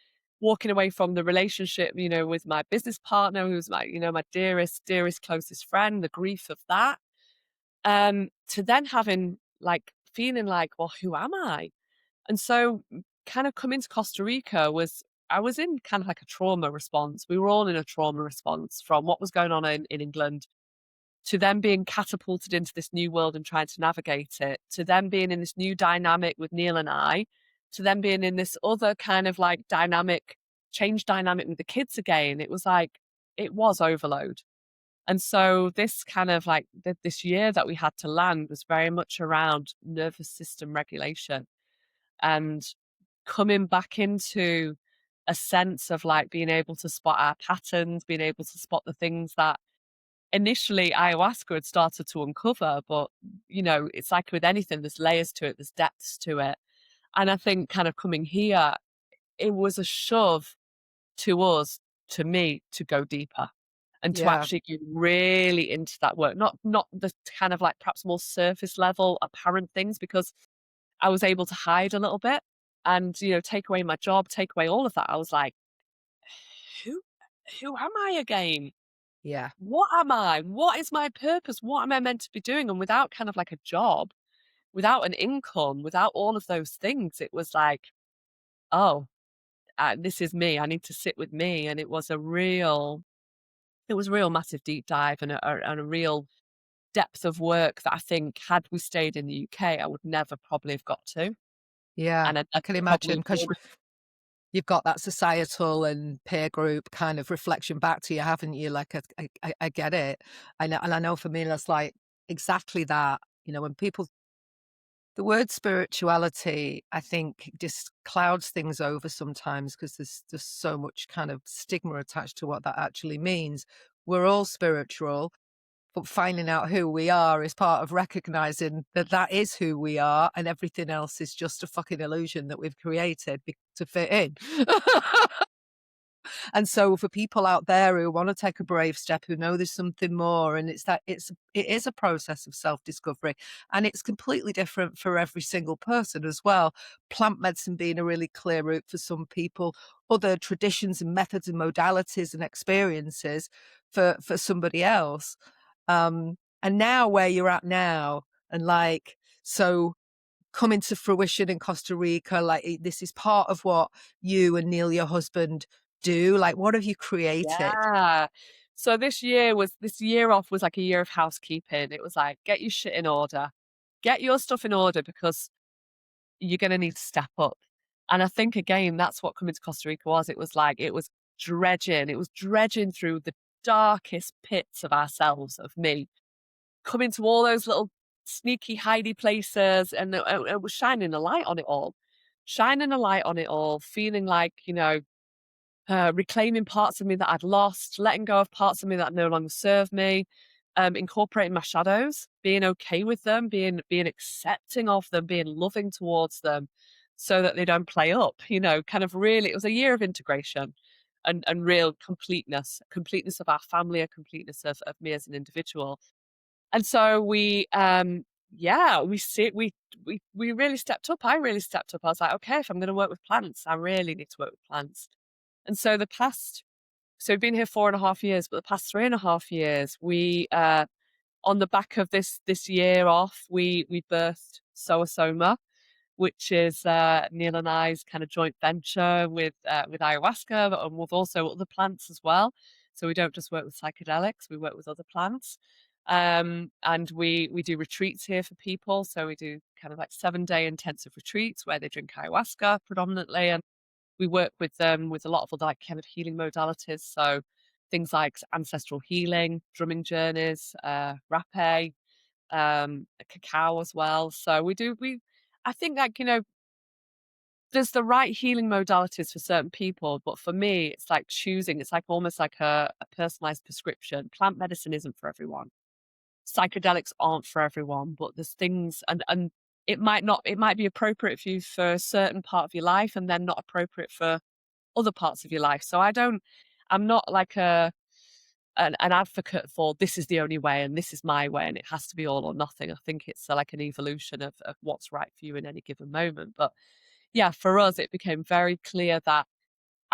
walking away from the relationship, with my business partner, who's my dearest, closest friend, the grief of that. To then having like feeling like, well, who am I? And so kind of coming to Costa Rica I was in kind of like a trauma response. We were all in a trauma response from what was going on in England to them being catapulted into this new world and trying to navigate it, to them being in this new dynamic with Neil and I, to them being in this other kind of like change dynamic with the kids again. It was like, it was overload. And so this kind of like this year that we had to land was very much around nervous system regulation and coming back into a sense of like being able to spot our patterns, being able to spot the things that initially ayahuasca had started to uncover. But, it's like with anything, there's layers to it, there's depths to it. And I think kind of coming here, it was a shove to us, to me, to go deeper and to Yeah. actually get really into that work. Not the kind of like perhaps more surface level apparent things, because I was able to hide a little bit and, take away my job, take away all of that. I was like, who who am I again? Yeah. What am I? What is my purpose? What am I meant to be doing? And without kind of like a job, without an income, without all of those things, it was like, oh, this is me. I need to sit with me. And it was a real massive deep dive and a real depth of work that I think had we stayed in the UK, I would never probably have got to. Yeah. And I I can never imagine probably because would. you've got that societal and peer group kind of reflection back to you, haven't you? Like, I get it. And I know for me, that's like exactly that. When people, the word spirituality, I think just clouds things over sometimes because there's just so much kind of stigma attached to what that actually means. We're all spiritual. But finding out who we are is part of recognizing that that is who we are, and everything else is just a fucking illusion that we've created to fit in. And so for people out there who want to take a brave step, who know there's something more, and it is a process of self-discovery, and it's completely different for every single person as well. Plant medicine being a really clear route for some people, other traditions and methods and modalities and experiences for somebody else. And now where you're at now, and like, so coming to fruition in Costa Rica, like this is part of what you and Neil, your husband, do. Like, what have you created? Yeah. So this year off was like a year of housekeeping. It was like, get your shit in order. Get your stuff in order because you're gonna need to step up. And I think again, that's what coming to Costa Rica was. It was like it was dredging through the darkest pits of ourselves, of me, coming to all those little sneaky hidey places, and it was shining a light on it all. Shining a light on it all, feeling like, reclaiming parts of me that I'd lost, letting go of parts of me that no longer serve me, incorporating my shadows, being okay with them, being accepting of them, being loving towards them, so that they don't play up. Kind of really, it was a year of integration and real completeness of our family, a completeness of me as an individual. And so yeah, we really stepped up. I really stepped up. I was like, okay, if I'm going to work with plants, I really need to work with plants. And so we've been here 4.5 years, but the past 3.5 years, we, on the back of this year off, we birthed Sowa Soma, which is Neil and I's kind of joint venture with ayahuasca, and with also other plants as well. So we don't just work with psychedelics; we work with other plants. And we do retreats here for people. So we do kind of like 7-day intensive retreats where they drink ayahuasca predominantly, and we work with them with a lot of other like kind of healing modalities. So things like ancestral healing, drumming journeys, rapé, cacao as well. So I think like, there's the right healing modalities for certain people, but for me, it's like choosing, it's like almost like a personalized prescription. Plant medicine isn't for everyone. Psychedelics aren't for everyone, but there's things, and it might be appropriate for you for a certain part of your life and then not appropriate for other parts of your life. So I'm not like an advocate for this is the only way and this is my way and it has to be all or nothing. I think it's like an evolution of what's right for you in any given moment. But yeah, for us, it became very clear that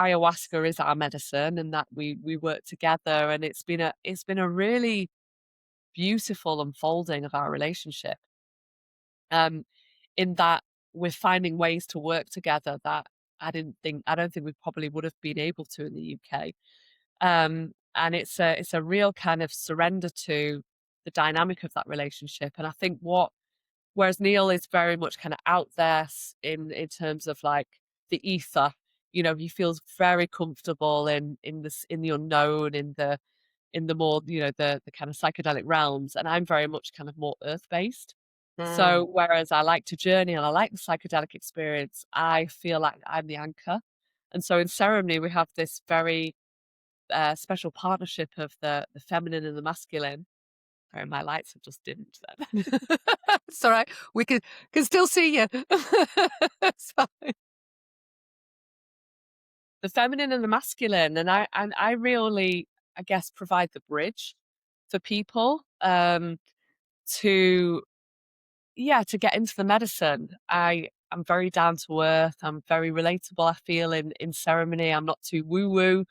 ayahuasca is our medicine and that we work together. And it's been a really beautiful unfolding of our relationship. Um, in that we're finding ways to work together that I don't think we probably would have been able to in the UK. And it's a real kind of surrender to the dynamic of that relationship. And I think whereas Neil is very much kind of out there in terms of like the ether, he feels very comfortable in the unknown, in the more, the kind of psychedelic realms. And I'm very much kind of more earth based. So Mm. whereas I like to journey and I like the psychedelic experience, I feel like I'm the anchor. And so in ceremony, we have this very special partnership of the feminine and the masculine. Sorry, my lights have just dimmed then. It's all right. We can still see you. It's fine. The feminine and the masculine, and I really, I guess, provide the bridge for people to to get into the medicine. I'm very down to earth. I'm very relatable. I feel in ceremony. I'm not too woo woo,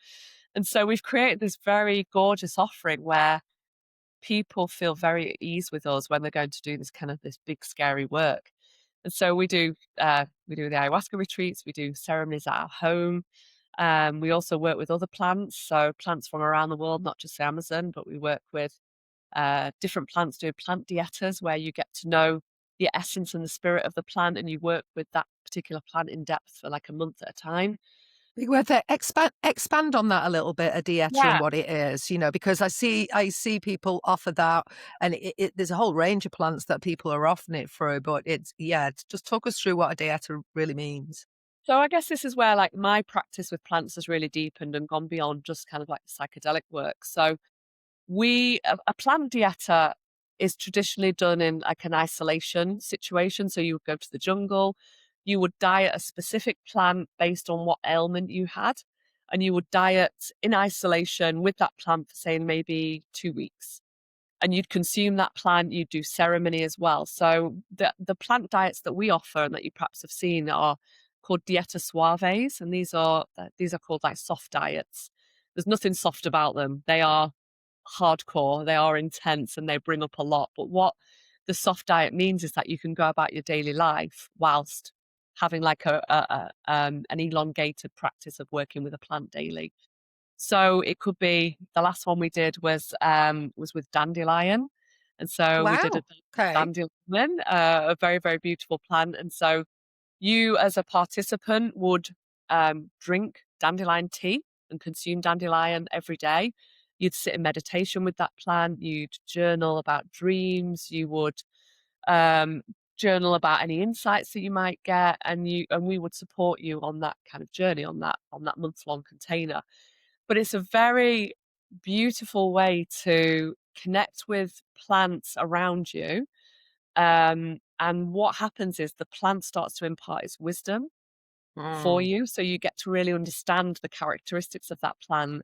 and so we've created this very gorgeous offering where people feel very at ease with us when they're going to do this big scary work. And so we do the ayahuasca retreats. We do ceremonies at our home. We also work with other plants, so plants from around the world, not just the Amazon, but we work with different plants, doing plant dietas where you get to know the essence and the spirit of the plant, and you work with that particular plant in depth for like a month at a time. Worth it. Expand on that a little bit, a dieta and Yeah. what it is, because I see people offer that, and there's a whole range of plants that people are offering it through, but just talk us through what a dieta really means. So I guess this is where like my practice with plants has really deepened and gone beyond just kind of like the psychedelic work. So a plant dieta is traditionally done in like an isolation situation. So you would go to the jungle, you would diet a specific plant based on what ailment you had, and you would diet in isolation with that plant for say maybe 2 weeks. And you'd consume that plant, you'd do ceremony as well. So the plant diets that we offer and that you perhaps have seen are called dieta suaves, and these are called like soft diets. There's nothing soft about them. They are hardcore, they are intense, and they bring up a lot. But what the soft diet means is that you can go about your daily life whilst having like an elongated practice of working with a plant daily. So it could be the last one we did was with dandelion, and so we did a Wow. Okay. dandelion, a very very beautiful plant. And so you as a participant would drink dandelion tea and consume dandelion every day. You'd sit in meditation with that plant. You'd journal about dreams. You would um, journal about any insights that you might get, and we would support you on that kind of journey on that month long container. But it's a very beautiful way to connect with plants around you. And what happens is the plant starts to impart its wisdom for Mm. you. So you get to really understand the characteristics of that plant.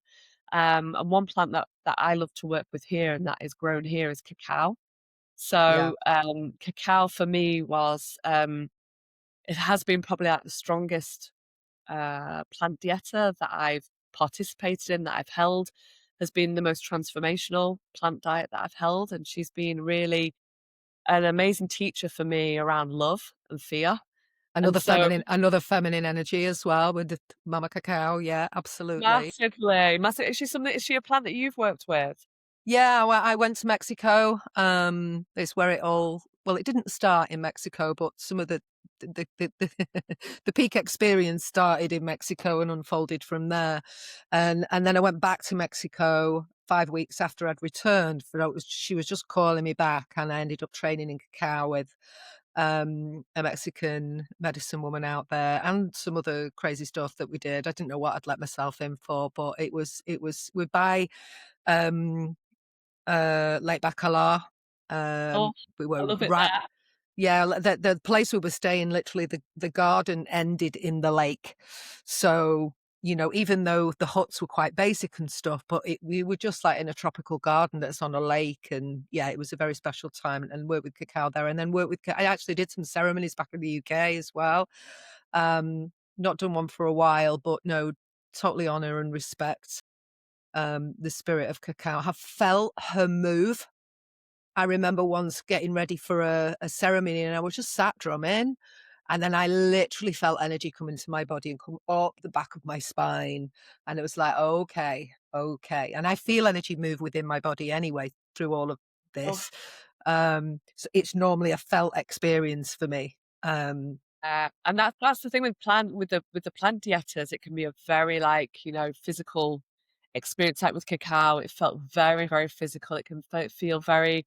And one plant that I love to work with here and that is grown here is cacao. Yeah. So cacao for me was it has been probably like the strongest plant dieta that I've participated in, that I've held, has been the most transformational plant diet that I've held. And she's been really an amazing teacher for me around love and fear. And so Another feminine energy as well with the mama cacao. Yeah, absolutely. massively, massive. Is she a plant that you've worked with? Yeah, well, I went to Mexico. It's where it all. Well, it didn't start in Mexico, but some of the the peak experience started in Mexico and unfolded from there. And then I went back to Mexico 5 weeks after I'd returned. She was just calling me back, and I ended up training in cacao with a Mexican medicine woman out there, and some other crazy stuff that we did. I didn't know what I'd let myself in for, but it was we buy. Um, Lake Bacalar. Oh, We I were love it right. there. Yeah, the place we were staying, literally the garden ended in the lake. So, even though the huts were quite basic and stuff, but we were just like in a tropical garden that's on a lake. And yeah, it was a very special time, and worked with cacao there. And then I actually did some ceremonies back in the UK as well. Not done one for a while, but no, totally honor and respect the spirit of cacao. Have felt her move. I remember once getting ready for a ceremony, and I was just sat drumming, and then I literally felt energy come into my body and come up the back of my spine. And it was like, okay, okay. And I feel energy move within my body anyway through all of Oh, this. So it's normally a felt experience for me. and that's the thing with the plant dietas. It can be a very like physical experience. Like with cacao, it felt very very physical. It can feel very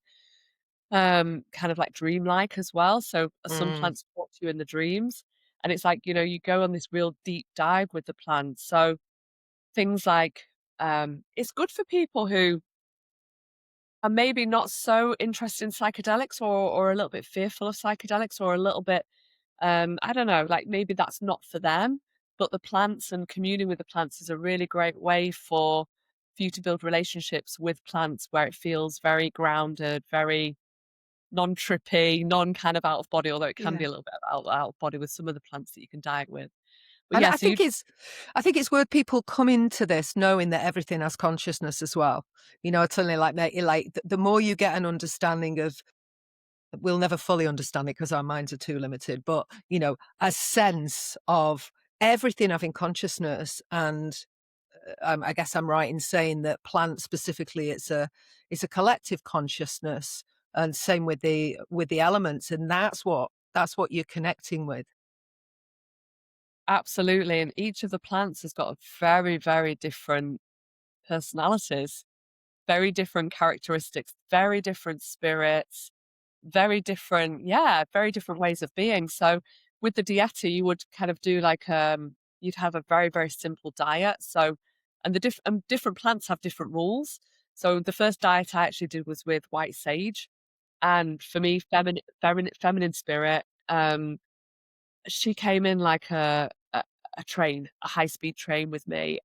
kind of like dreamlike as well. So some mm, plants talk to you in the dreams, and it's like you go on this real deep dive with the plants. So things like it's good for people who are maybe not so interested in psychedelics, or a little bit fearful of psychedelics, or a little bit I don't know, like maybe that's not for them. But the plants and communing with the plants is a really great way for you to build relationships with plants where it feels very grounded, very non-trippy, non kind of out of body, although it can yeah. be a little bit out of body with some of the plants that you can diet with. But And yeah, so you I think it's worth people come into this knowing that everything has consciousness as well. Totally like the more you get an understanding of, we'll never fully understand it because our minds are too limited, but a sense of everything having consciousness. And I guess I'm right in saying that plant specifically, it's a collective consciousness, and same with the elements, and that's what you're connecting with. absolutely, and each of the plants has got a very, very different personalities, very different characteristics, very different spirits, very different, yeah, very different ways of being. So with the dieta, you would kind of do like you'd have a very, very simple diet. So and different plants have different rules. So the first diet I actually did was with white sage, and for me, feminine spirit. She came in like a train, a high speed train with me.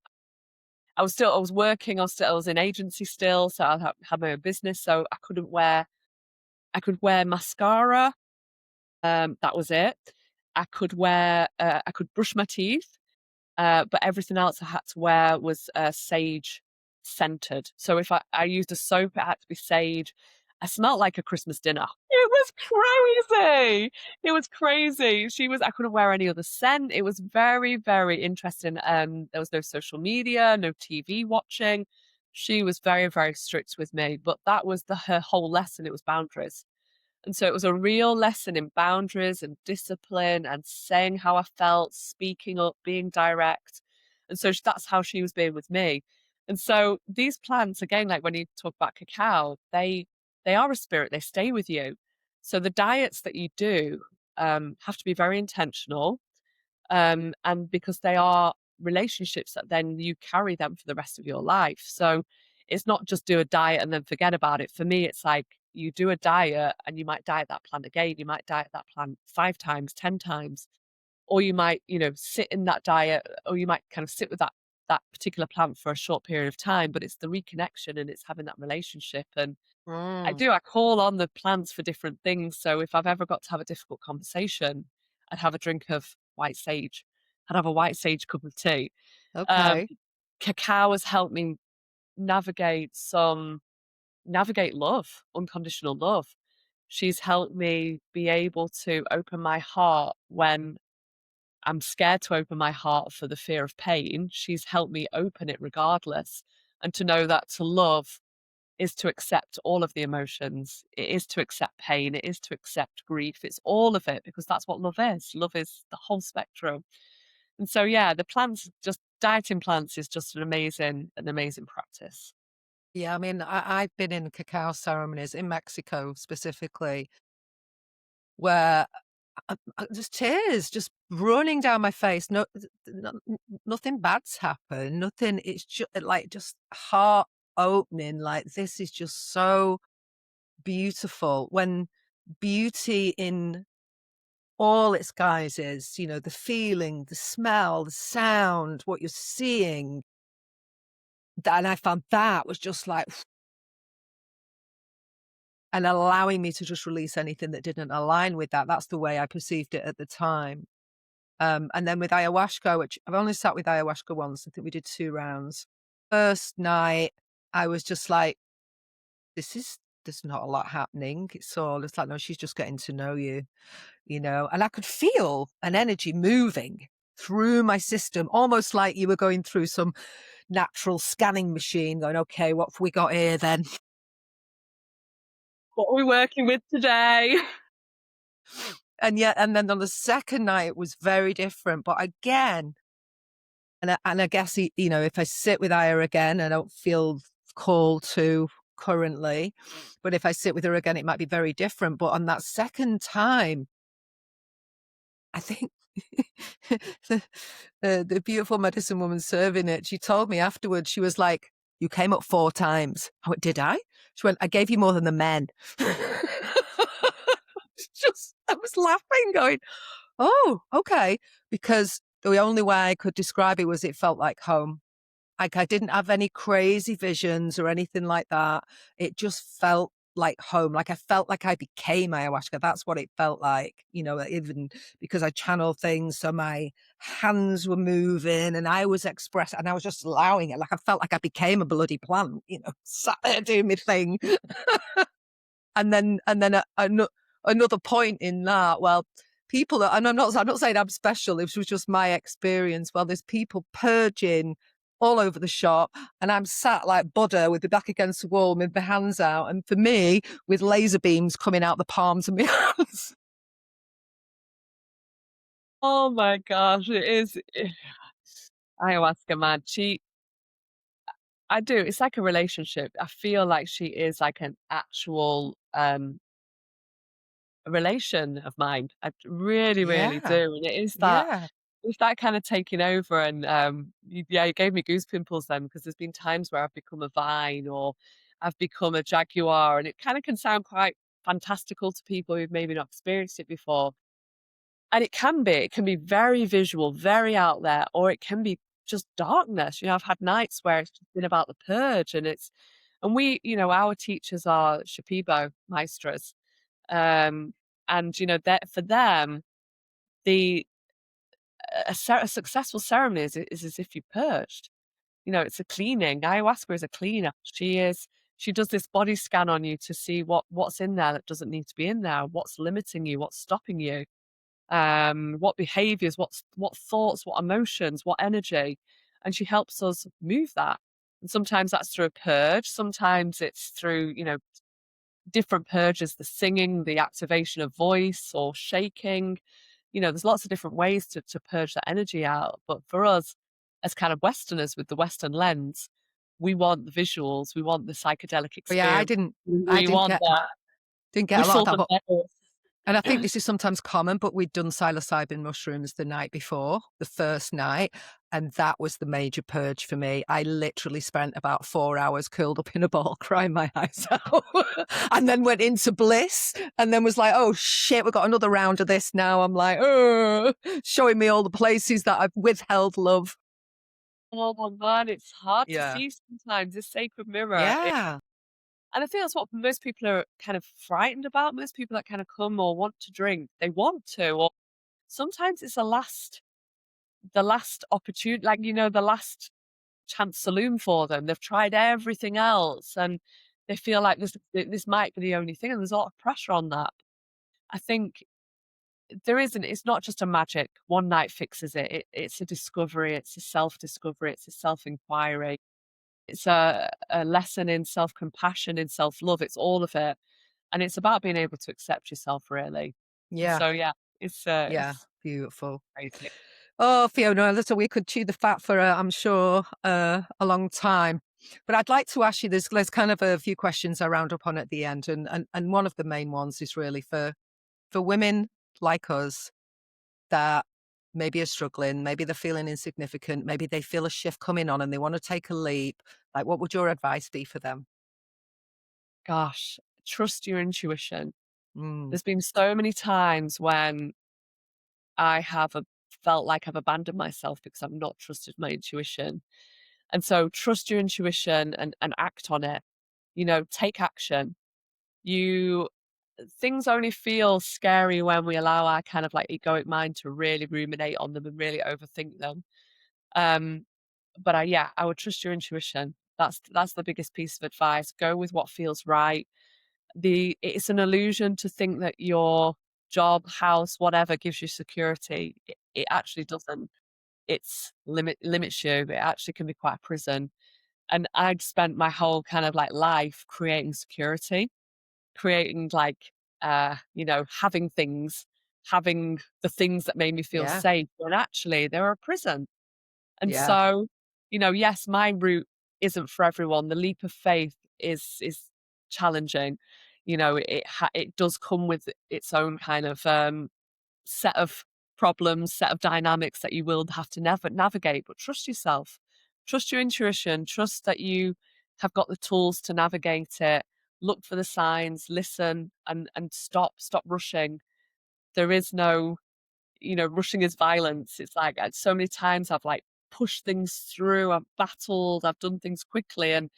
I was working. I was in agency still, so I had my own business. So I could wear mascara. That was it. I could brush my teeth. But everything else I had to wear was sage scented. So if I used a soap, it had to be sage. I smelled like a Christmas dinner. It was crazy. It was crazy. I couldn't wear any other scent. It was very, very interesting. There was no social media, no TV watching. She was very, very strict with me, but that was her whole lesson. It was boundaries. And so it was a real lesson in boundaries and discipline and saying how I felt, speaking up, being direct. And so that's how she was being with me. And so these plants, again, like when you talk about cacao, they are a spirit, they stay with you. So the diets that you do have to be very intentional, and because they are relationships that then you carry them for the rest of your life. So it's not just do a diet and then forget about it. For me, it's like you do a diet and you might diet that plant again. You might diet that plant 5 times, 10 times, or you might, sit in that diet, or you might kind of sit with that particular plant for a short period of time. But it's the reconnection and it's having that relationship. And Mm. I call on the plants for different things. So if I've ever got to have a difficult conversation, I'd have a drink of white sage. I'd have a white sage cup of tea. Um, Okay. Cacao has helped me navigate love, unconditional love. She's helped me be able to open my heart when I'm scared to open my heart for the fear of pain. She's helped me open it regardless. And to know that to love is to accept all of the emotions. It is to accept pain. It is to accept grief. It's all of it because that's what love is. Love is the whole spectrum. And so, yeah, the plants, just dieting plants is just an amazing practice. Yeah, I mean, I've been in cacao ceremonies in Mexico specifically where just tears just running down my face. Nothing bad's happened. Nothing. It's just like just heart opening. Like this is just so beautiful. When beauty in all its guises, the feeling, the smell, the sound, what you're seeing. And I found that was just like, and allowing me to just release anything that didn't align with that. That's the way I perceived it at the time. And then with ayahuasca, which I've only sat with ayahuasca once, I think we did 2 rounds. First night, I was just like, there's not a lot happening. It's like, no, she's just getting to know you, and I could feel an energy moving through my system, almost like you were going through some natural scanning machine going, okay, what have we got here then? What are we working with today? And then on the second night, it was very different. But again, and I guess, if I sit with Aya again, I don't feel called to currently, but if I sit with her again, it might be very different. But on that second time, I think the beautiful medicine woman serving it, she told me afterwards, she was like, you came up 4 times. I went, did I? She went, I gave you more than the men. I was laughing going, oh, okay. Because the only way I could describe it was it felt like home. Like I didn't have any crazy visions or anything like that. It just felt like home. Like I felt like I became ayahuasca. That's what it felt like, even because I channeled things. So my hands were moving and I was expressing and I was just allowing it. Like I felt like I became a bloody plant, sat there doing my thing. And then another point in that, well, people and I'm not saying I'm special, it was just my experience. Well, there's people purging all over the shop and I'm sat like Buddha with my back against the wall with my hands out, and for me with laser beams coming out the palms of my hands. Oh my gosh, it is ayahuasca, man. I do. It's like a relationship. I feel like she is like an actual relation of mine. I really, really Yeah. do. And Yeah. it's that kind of taking over. And yeah, you gave me goose pimples then because there's been times where I've become a vine, or I've become a jaguar. And it kind of can sound quite fantastical to people who've maybe not experienced it before. And it can be very visual, very out there, or it can be just darkness. You know, I've had nights where it's just been about the purge, and we, you know, our teachers are Shipibo maestras. And, you know, that for them, the a successful ceremony is as if you purged. You know, it's a cleaning. Ayahuasca is a cleaner. She does this body scan on you to see what's in there that doesn't need to be in there, what's limiting you, what's stopping you, what behaviors, what thoughts, what emotions, what energy, and she helps us move that. And sometimes that's through a purge. Sometimes it's through, you know, different purges, the singing, the activation of voice or shaking. You know, there's lots of different ways to purge that energy out. But for us, as kind of Westerners with the Western lens, we want the visuals, we want the psychedelic But yeah, experience. I We want that. didn't get a lot of Whistles that, and but bells. and I think this is sometimes common, but we'd done psilocybin mushrooms the night before, the first night, and that was the major purge for me. I literally spent about 4 hours curled up in a ball crying my eyes out and then went into bliss and then was like, oh shit, we've got another round of this now. I'm like, showing me all the places that I've withheld love. Oh my God, it's hard to Yeah. see sometimes, this sacred mirror. Yeah. And I think that's what most people are kind of frightened about. Most people that kind of come or want to drink, they want to, or sometimes it's the last opportunity, like, you know, the last chance saloon for them. They've tried everything else and they feel like this might be the only thing. And there's a lot of pressure on that. I think it's not just a magic. One night fixes it. It's a discovery. It's a self-discovery. It's a self-inquiry. It's a lesson in self-compassion, in self-love. It's all of it. And it's about being able to accept yourself, really. Yeah. So yeah, Yeah. it's Beautiful. crazy. Oh, Fiona, so we could chew the fat for, I'm sure, a long time. But I'd like to ask you, there's kind of a few questions I round up on at the end. And one of the main ones is really for women like us that maybe are struggling, maybe they're feeling insignificant, maybe they feel a shift coming on and they want to take a leap. Like, what would your advice be for them? Gosh, trust your intuition. Mm, There's been so many times when I have felt like I've abandoned myself because I've not trusted my intuition. And so trust your intuition and act on it. You know, take action. You Things only feel scary when we allow our kind of like egoic mind to really ruminate on them and really overthink them. Um, but yeah, I would trust your intuition. That's the biggest piece of advice. Go with what feels right. It's an illusion to think that your job, house, whatever gives you security. It actually doesn't. It's limits you. It actually can be quite a prison. And I'd spent my whole kind of like life creating security, creating like you know, having the things that made me feel yeah, safe when actually they were a prison. And yeah, so, you know, yes, my route isn't for everyone. The leap of faith is challenging. You know, it does come with its own kind of set of problems, set of dynamics that you will have to navigate. But trust yourself, trust your intuition, trust that you have got the tools to navigate it. Look for the signs, listen, and stop rushing. There is no, you know, rushing is violence. It's like so many times I've like pushed things through, I've battled, I've done things quickly, and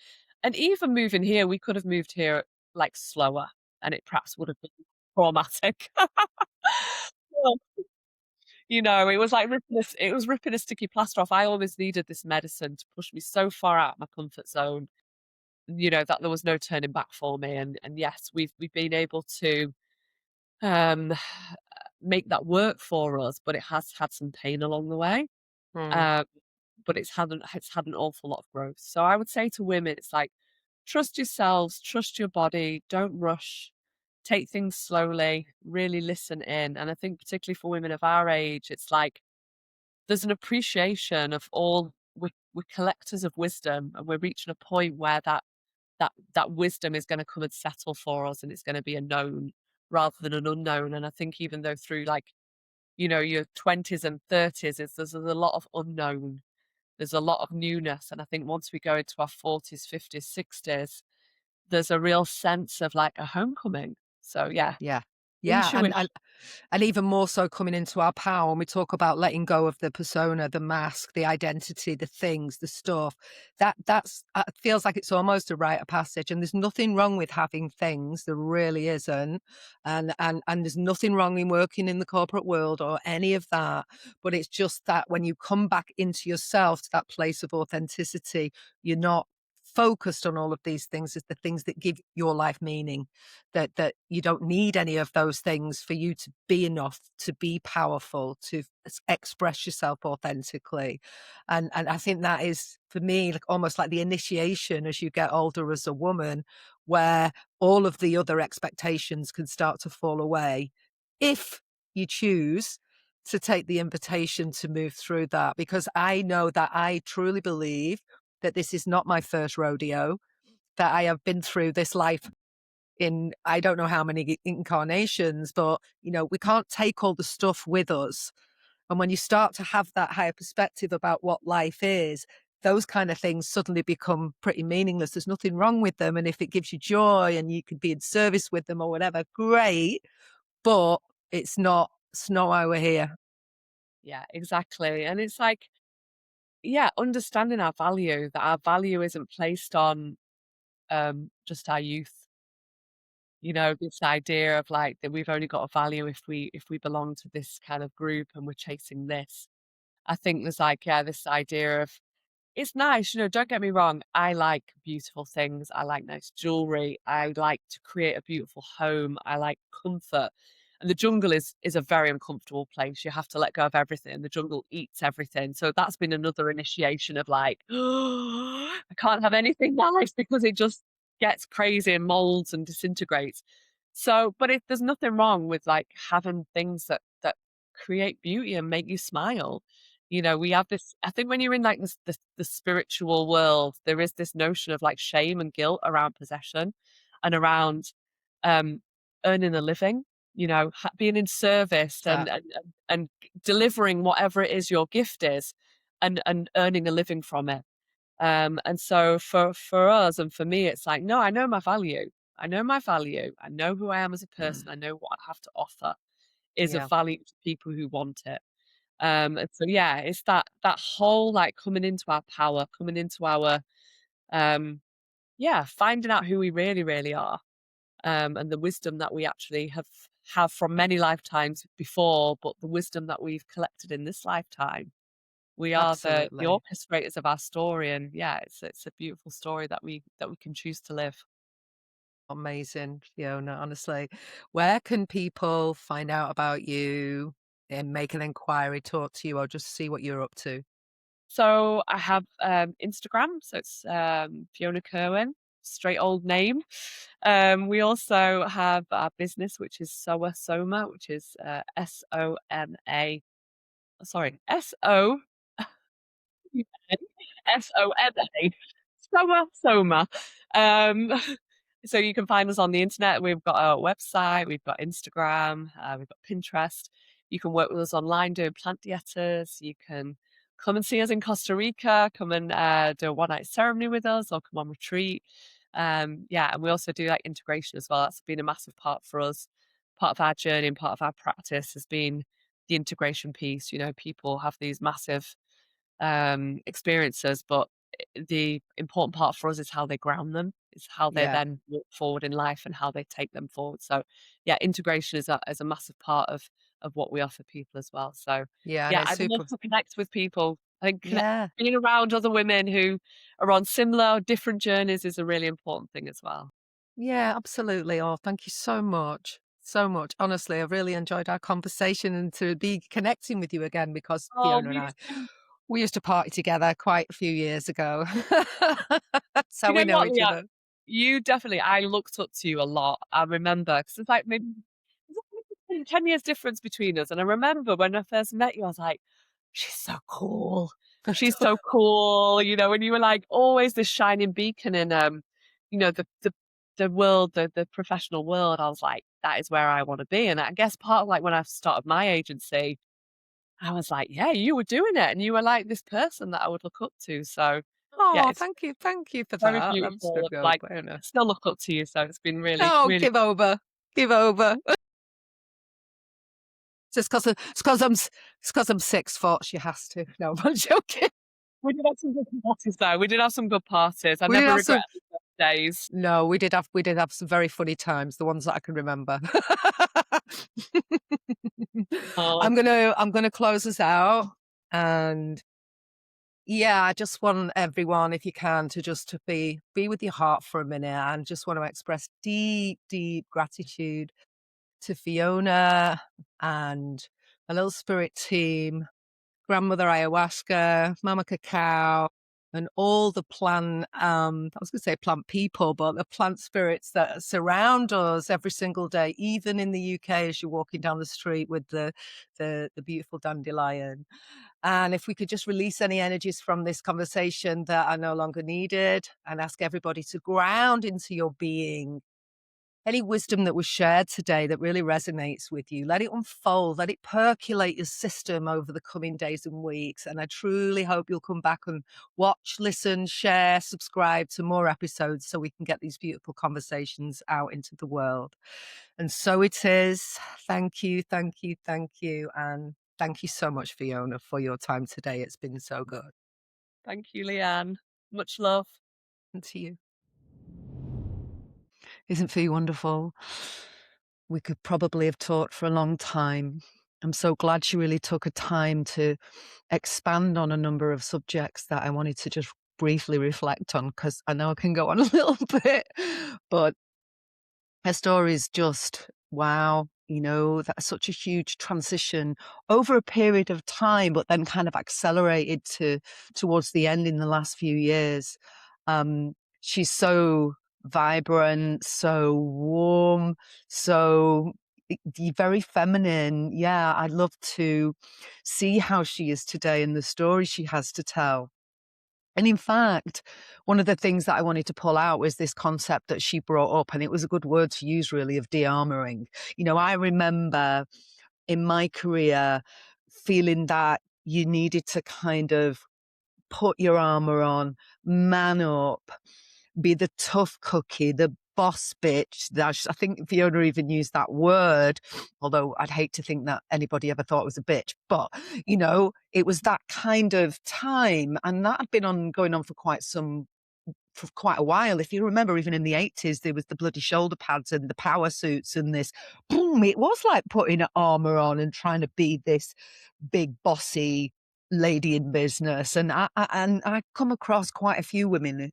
even moving here, we could have moved here like slower, and it perhaps would have been traumatic. Well, you know, it was ripping a sticky plaster off. I always needed this medicine to push me so far out of my comfort zone, you know, that there was no turning back for me. And yes, we've been able to um make that work for us, but it has had some pain along the way. mm, Um, but it's had an awful lot of growth. So I would say to women, it's like trust yourselves, trust your body, don't rush, take things slowly, really listen in. And I think particularly for women of our age, it's like there's an appreciation of all we're collectors of wisdom, and we're reaching a point where that wisdom is going to come and settle for us, and it's going to be a known rather than an unknown. And I think even though through like, you know, your 20s and 30s, there's a lot of unknown. There's a lot of newness. And I think once we go into our 40s, 50s, 60s, there's a real sense of like a homecoming. So yeah, Yeah. Yeah, intuition. and even more so coming into our power when we talk about letting go of the persona, the mask, the identity, the things, the stuff. That's feels like it's almost a rite of passage. And there's nothing wrong with having things. There really isn't. And there's nothing wrong in working in the corporate world or any of that. But it's just that when you come back into yourself to that place of authenticity, you're not focused on all of these things as the things that give your life meaning, that you don't need any of those things for you to be enough, to be powerful, to express yourself authentically. And I think that is for me like almost like the initiation as you get older as a woman, where all of the other expectations can start to fall away if you choose to take the invitation to move through that. Because I know that I truly believe that this is not my first rodeo, that I have been through this life in I don't know how many incarnations, but we can't take all the stuff with us. And when you start to have that higher perspective about what life is, those kind of things suddenly become pretty meaningless. There's nothing wrong with them. And if it gives you joy and you could be in service with them or whatever, great. But it's not why we're here. Yeah, exactly. And it's like, yeah, understanding our value, that our value isn't placed on just our youth. This idea of like that we've only got a value if we belong to this kind of group and we're chasing this. I think there's like, yeah, this idea of it's nice, don't get me wrong. I like beautiful things. I like nice jewelry. I like to create a beautiful home. I like comfort. And the jungle is a very uncomfortable place. You have to let go of everything. The jungle eats everything. So that's been another initiation of like, I can't have anything nice because it just gets crazy and molds and disintegrates. So, but there's nothing wrong with like having things that create beauty and make you smile. We have this, I think when you're in like this, the spiritual world, there is this notion of like shame and guilt around possession and around um, earning a living, being in service That and delivering whatever it is your gift is and earning a living from it. And so for us and for me, it's like, no, I know my value. I know my value. I know who I am as a person. I know what I have to offer is of yeah, value to people who want it. And so yeah, it's that whole like coming into our power, coming into our um yeah, finding out who we really, really are, and the wisdom that we actually have from many lifetimes before, but the wisdom that we've collected in this lifetime. We are the absolutely. orchestrators of our story, and yeah, it's a beautiful story that we can choose to live. Amazing, Fiona, honestly. Where can people find out about you and make an inquiry, talk to you, or just see what you're up to? So I have Instagram, so it's Fiona Kirwan, straight old name. We also have our business, which is Sowa Soma, which is SOMA. Sorry, SOMA. Sowa Soma. Um, so you can find us on the internet. We've got our website, we've got Instagram, we've got Pinterest. You can work with us online doing plant dietas. You can come and see us in Costa Rica, come and do a one-night ceremony with us or come on retreat. Yeah, and we also do like integration as well. That's been a massive part for us. Part of our journey and part of our practice has been the integration piece. People have these massive experiences, but the important part for us is how they ground them. It's how they Yeah, then walk forward in life and how they take them forward. So, yeah, integration is a massive part of what we offer people as well. So, yeah, and yeah, it's I'd love super. to connect with people. I think Yeah, being around other women who are on similar, different journeys is a really important thing as well. yeah, absolutely. Oh, thank you so much. So much. Honestly, I've really enjoyed our conversation and to be connecting with you again because Oh, Fiona and me I, too. we used to party together quite a few years ago. That's how You we know know what, each Leanne? other. You definitely I looked up to you a lot. I remember because it's like maybe there's only 10 years difference between us, and I remember when I first met you, I was like, "She's so cool. She's so cool," and you were, like, always this shining beacon in, the world, the professional world. I was like, "That is where I wanna be," and I guess part of, like, when I started my agency, I was like, "Yeah, you were doing it, and you were, like, this person that I would look up to," so Yeah, Oh, it's thank you for very that. That's so beautiful. good. Like, Bueno. still look up to you, so it's been really, No, really. give over, give over. Just because I'm 6 foot, she has to. No, I'm joking. We did have some good parties, though. We did have some good parties. I We did never have regret some. the days. No, we did have some very funny times. The ones that I can remember. Oh, I'm gonna close us out, and yeah, I just want everyone, if you can, to just to be with your heart for a minute, and just want to express deep, deep gratitude to Fiona and a little spirit team, grandmother ayahuasca, mama cacao, and all the plant, I was going to say plant people, but the plant spirits that surround us every single day, even in the UK as you're walking down the street with the beautiful dandelion. And if we could just release any energies from this conversation that are no longer needed, and ask everybody to ground into your being. Any wisdom that was shared today that really resonates with you, let it unfold, let it percolate your system over the coming days and weeks. And I truly hope you'll come back and watch, listen, share, subscribe to more episodes so we can get these beautiful conversations out into the world. And so it is. Thank you, thank you, thank you. And thank you so much, Fiona, for your time today. It's been so good. thank you, Liane. Much love. And to you. Isn't Fee wonderful? We could probably have talked for a long time. I'm so glad she really took a time to expand on a number of subjects that I wanted to just briefly reflect on, because I know I can go on a little bit, but her story is just wow. That's such a huge transition over a period of time, but then kind of accelerated towards the end in the last few years. She's so vibrant, so warm, so very feminine. Yeah, I'd love to see how she is today and the story she has to tell. And in fact, one of the things that I wanted to pull out was this concept that she brought up, and it was a good word to use, really, of de-armouring. I remember in my career feeling that you needed to kind of put your armour on, man up, be the tough cookie, the boss bitch. I think Fiona even used that word, although I'd hate to think that anybody ever thought it was a bitch. But, it was that kind of time. And that had been going on for quite a while. If you remember, even in the 80s, there was the bloody shoulder pads and the power suits and this, boom, it was like putting an armour on and trying to be this big bossy lady in business. And I come across quite a few women,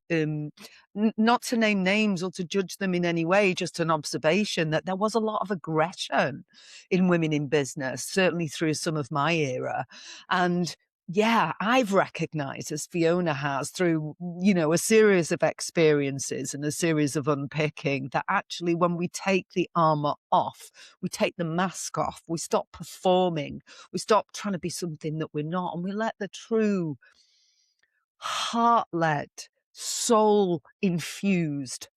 not to name names or to judge them in any way, just an observation that there was a lot of aggression in women in business, certainly through some of my era. And yeah, I've recognized, as Fiona has, through, a series of experiences and a series of unpicking, that actually when we take the armor off, we take the mask off, we stop performing, we stop trying to be something that we're not, and we let the true heart-led, soul-infused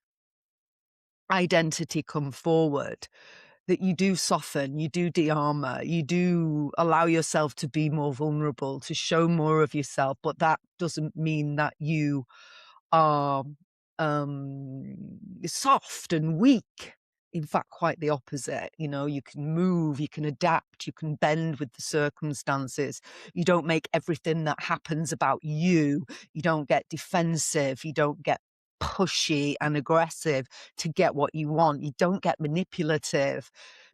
identity come forward, that you do soften, you do de-armor, you do allow yourself to be more vulnerable, to show more of yourself, but that doesn't mean that you are soft and weak. In fact, quite the opposite. You can move, you can adapt, you can bend with the circumstances. You don't make everything that happens about you. You don't get defensive. You don't get pushy and aggressive to get what you want. You don't get manipulative.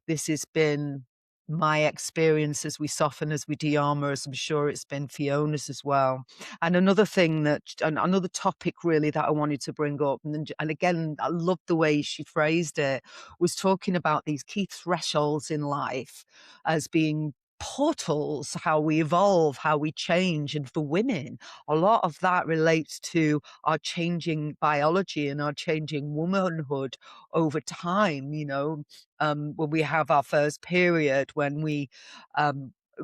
This has been my experience as we soften, as we de-armor, as I'm sure it's been Fiona's as well. And another topic really that I wanted to bring up, and again, I love the way she phrased it, was talking about these key thresholds in life as being portals, how we evolve, how we change. And for women, a lot of that relates to our changing biology and our changing womanhood over time, when we have our first period, when we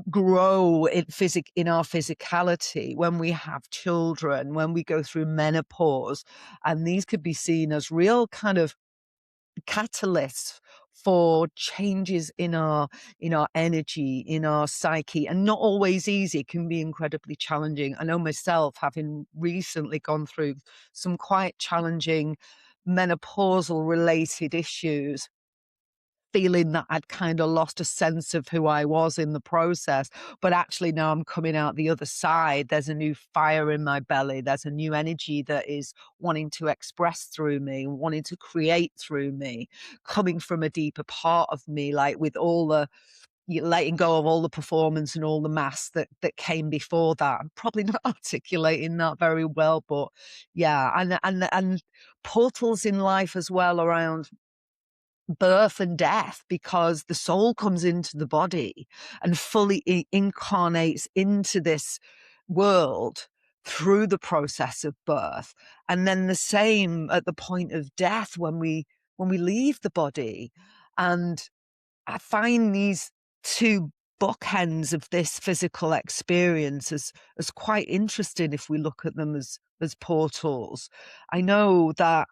grow in our physicality, when we have children, when we go through menopause. And these could be seen as real kind of catalysts for changes in our energy, in our psyche, and not always easy. It can be incredibly challenging. I know myself, having recently gone through some quite challenging menopausal related issues, feeling that I'd kind of lost a sense of who I was in the process. But actually now I'm coming out the other side. There's a new fire in my belly. There's a new energy that is wanting to express through me, wanting to create through me, coming from a deeper part of me, like with all the letting go of all the performance and all the mass that came before that. I'm probably not articulating that very well, but yeah, and portals in life as well around birth and death, because the soul comes into the body and fully incarnates into this world through the process of birth, and then the same at the point of death when we leave the body. And I find these two bookends of this physical experience as quite interesting if we look at them as portals. I know that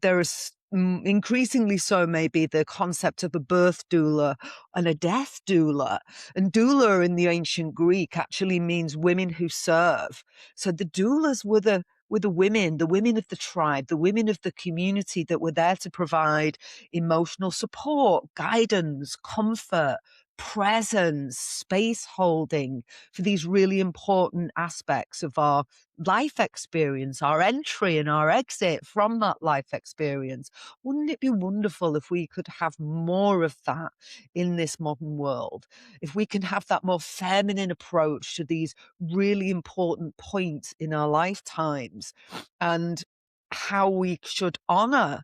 there is increasingly so maybe the concept of a birth doula and a death doula. And doula in the ancient Greek actually means women who serve. So the doulas were the women of the tribe, the women of the community that were there to provide emotional support, guidance, comfort, presence, space holding for these really important aspects of our life experience, our entry and our exit from that life experience. Wouldn't it be wonderful if we could have more of that in this modern world? If we can have that more feminine approach to these really important points in our lifetimes, and how we should honor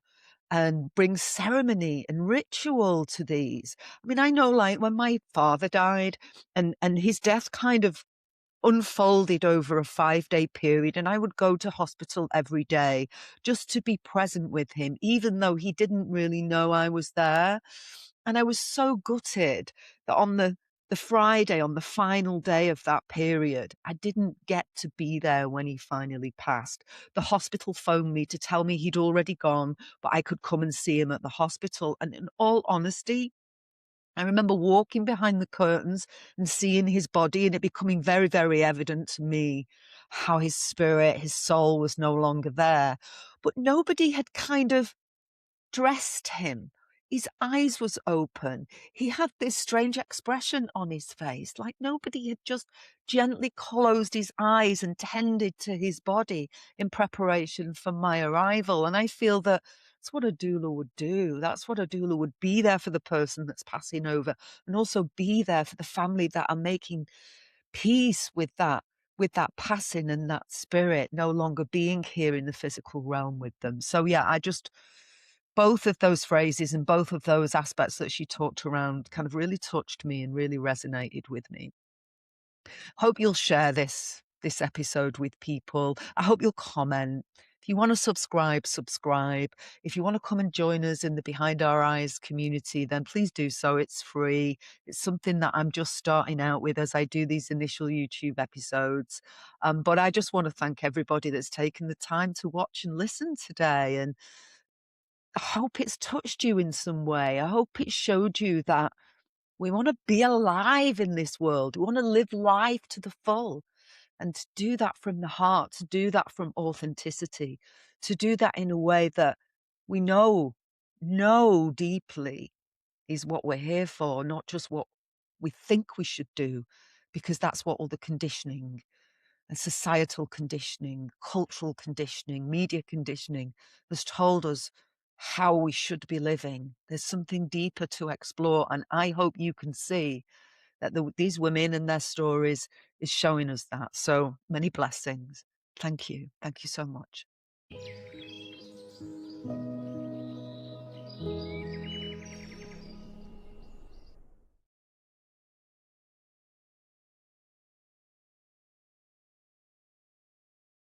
and bring ceremony and ritual to these. I mean, I know, like, when my father died and his death kind of unfolded over a 5-day period, and I would go to hospital every day just to be present with him, even though he didn't really know I was there. And I was so gutted that on the Friday, on the final day of that period, I didn't get to be there when he finally passed. The hospital phoned me to tell me he'd already gone, but I could come and see him at the hospital. And in all honesty, I remember walking behind the curtains and seeing his body, and it becoming very, very evident to me how his spirit, his soul was no longer there. But nobody had kind of dressed him. His eyes was open. He had this strange expression on his face, like nobody had just gently closed his eyes and tended to his body in preparation for my arrival. And I feel that that's what a doula would do. That's what a doula would be there for the person that's passing over, and also be there for the family that are making peace with that passing and that spirit no longer being here in the physical realm with them. So yeah, I just, both of those phrases and both of those aspects that she talked around kind of really touched me and really resonated with me. Hope you'll share this episode with people. I hope you'll comment. If you want to subscribe. If you want to come and join us in the Behind Our Eyes community, then please do so. It's free. It's something that I'm just starting out with as I do these initial YouTube episodes. But I just want to thank everybody that's taken the time to watch and listen today. And I hope it's touched you in some way. I hope it showed you that we want to be alive in this world. We want to live life to the full, and to do that from the heart, to do that from authenticity, to do that in a way that we know deeply is what we're here for, not just what we think we should do, because that's what all the conditioning and societal conditioning, cultural conditioning, media conditioning has told us how we should be living. There's something deeper to explore, and I hope you can see that these women and their stories is showing us that. So many blessings. Thank you. Thank you so much.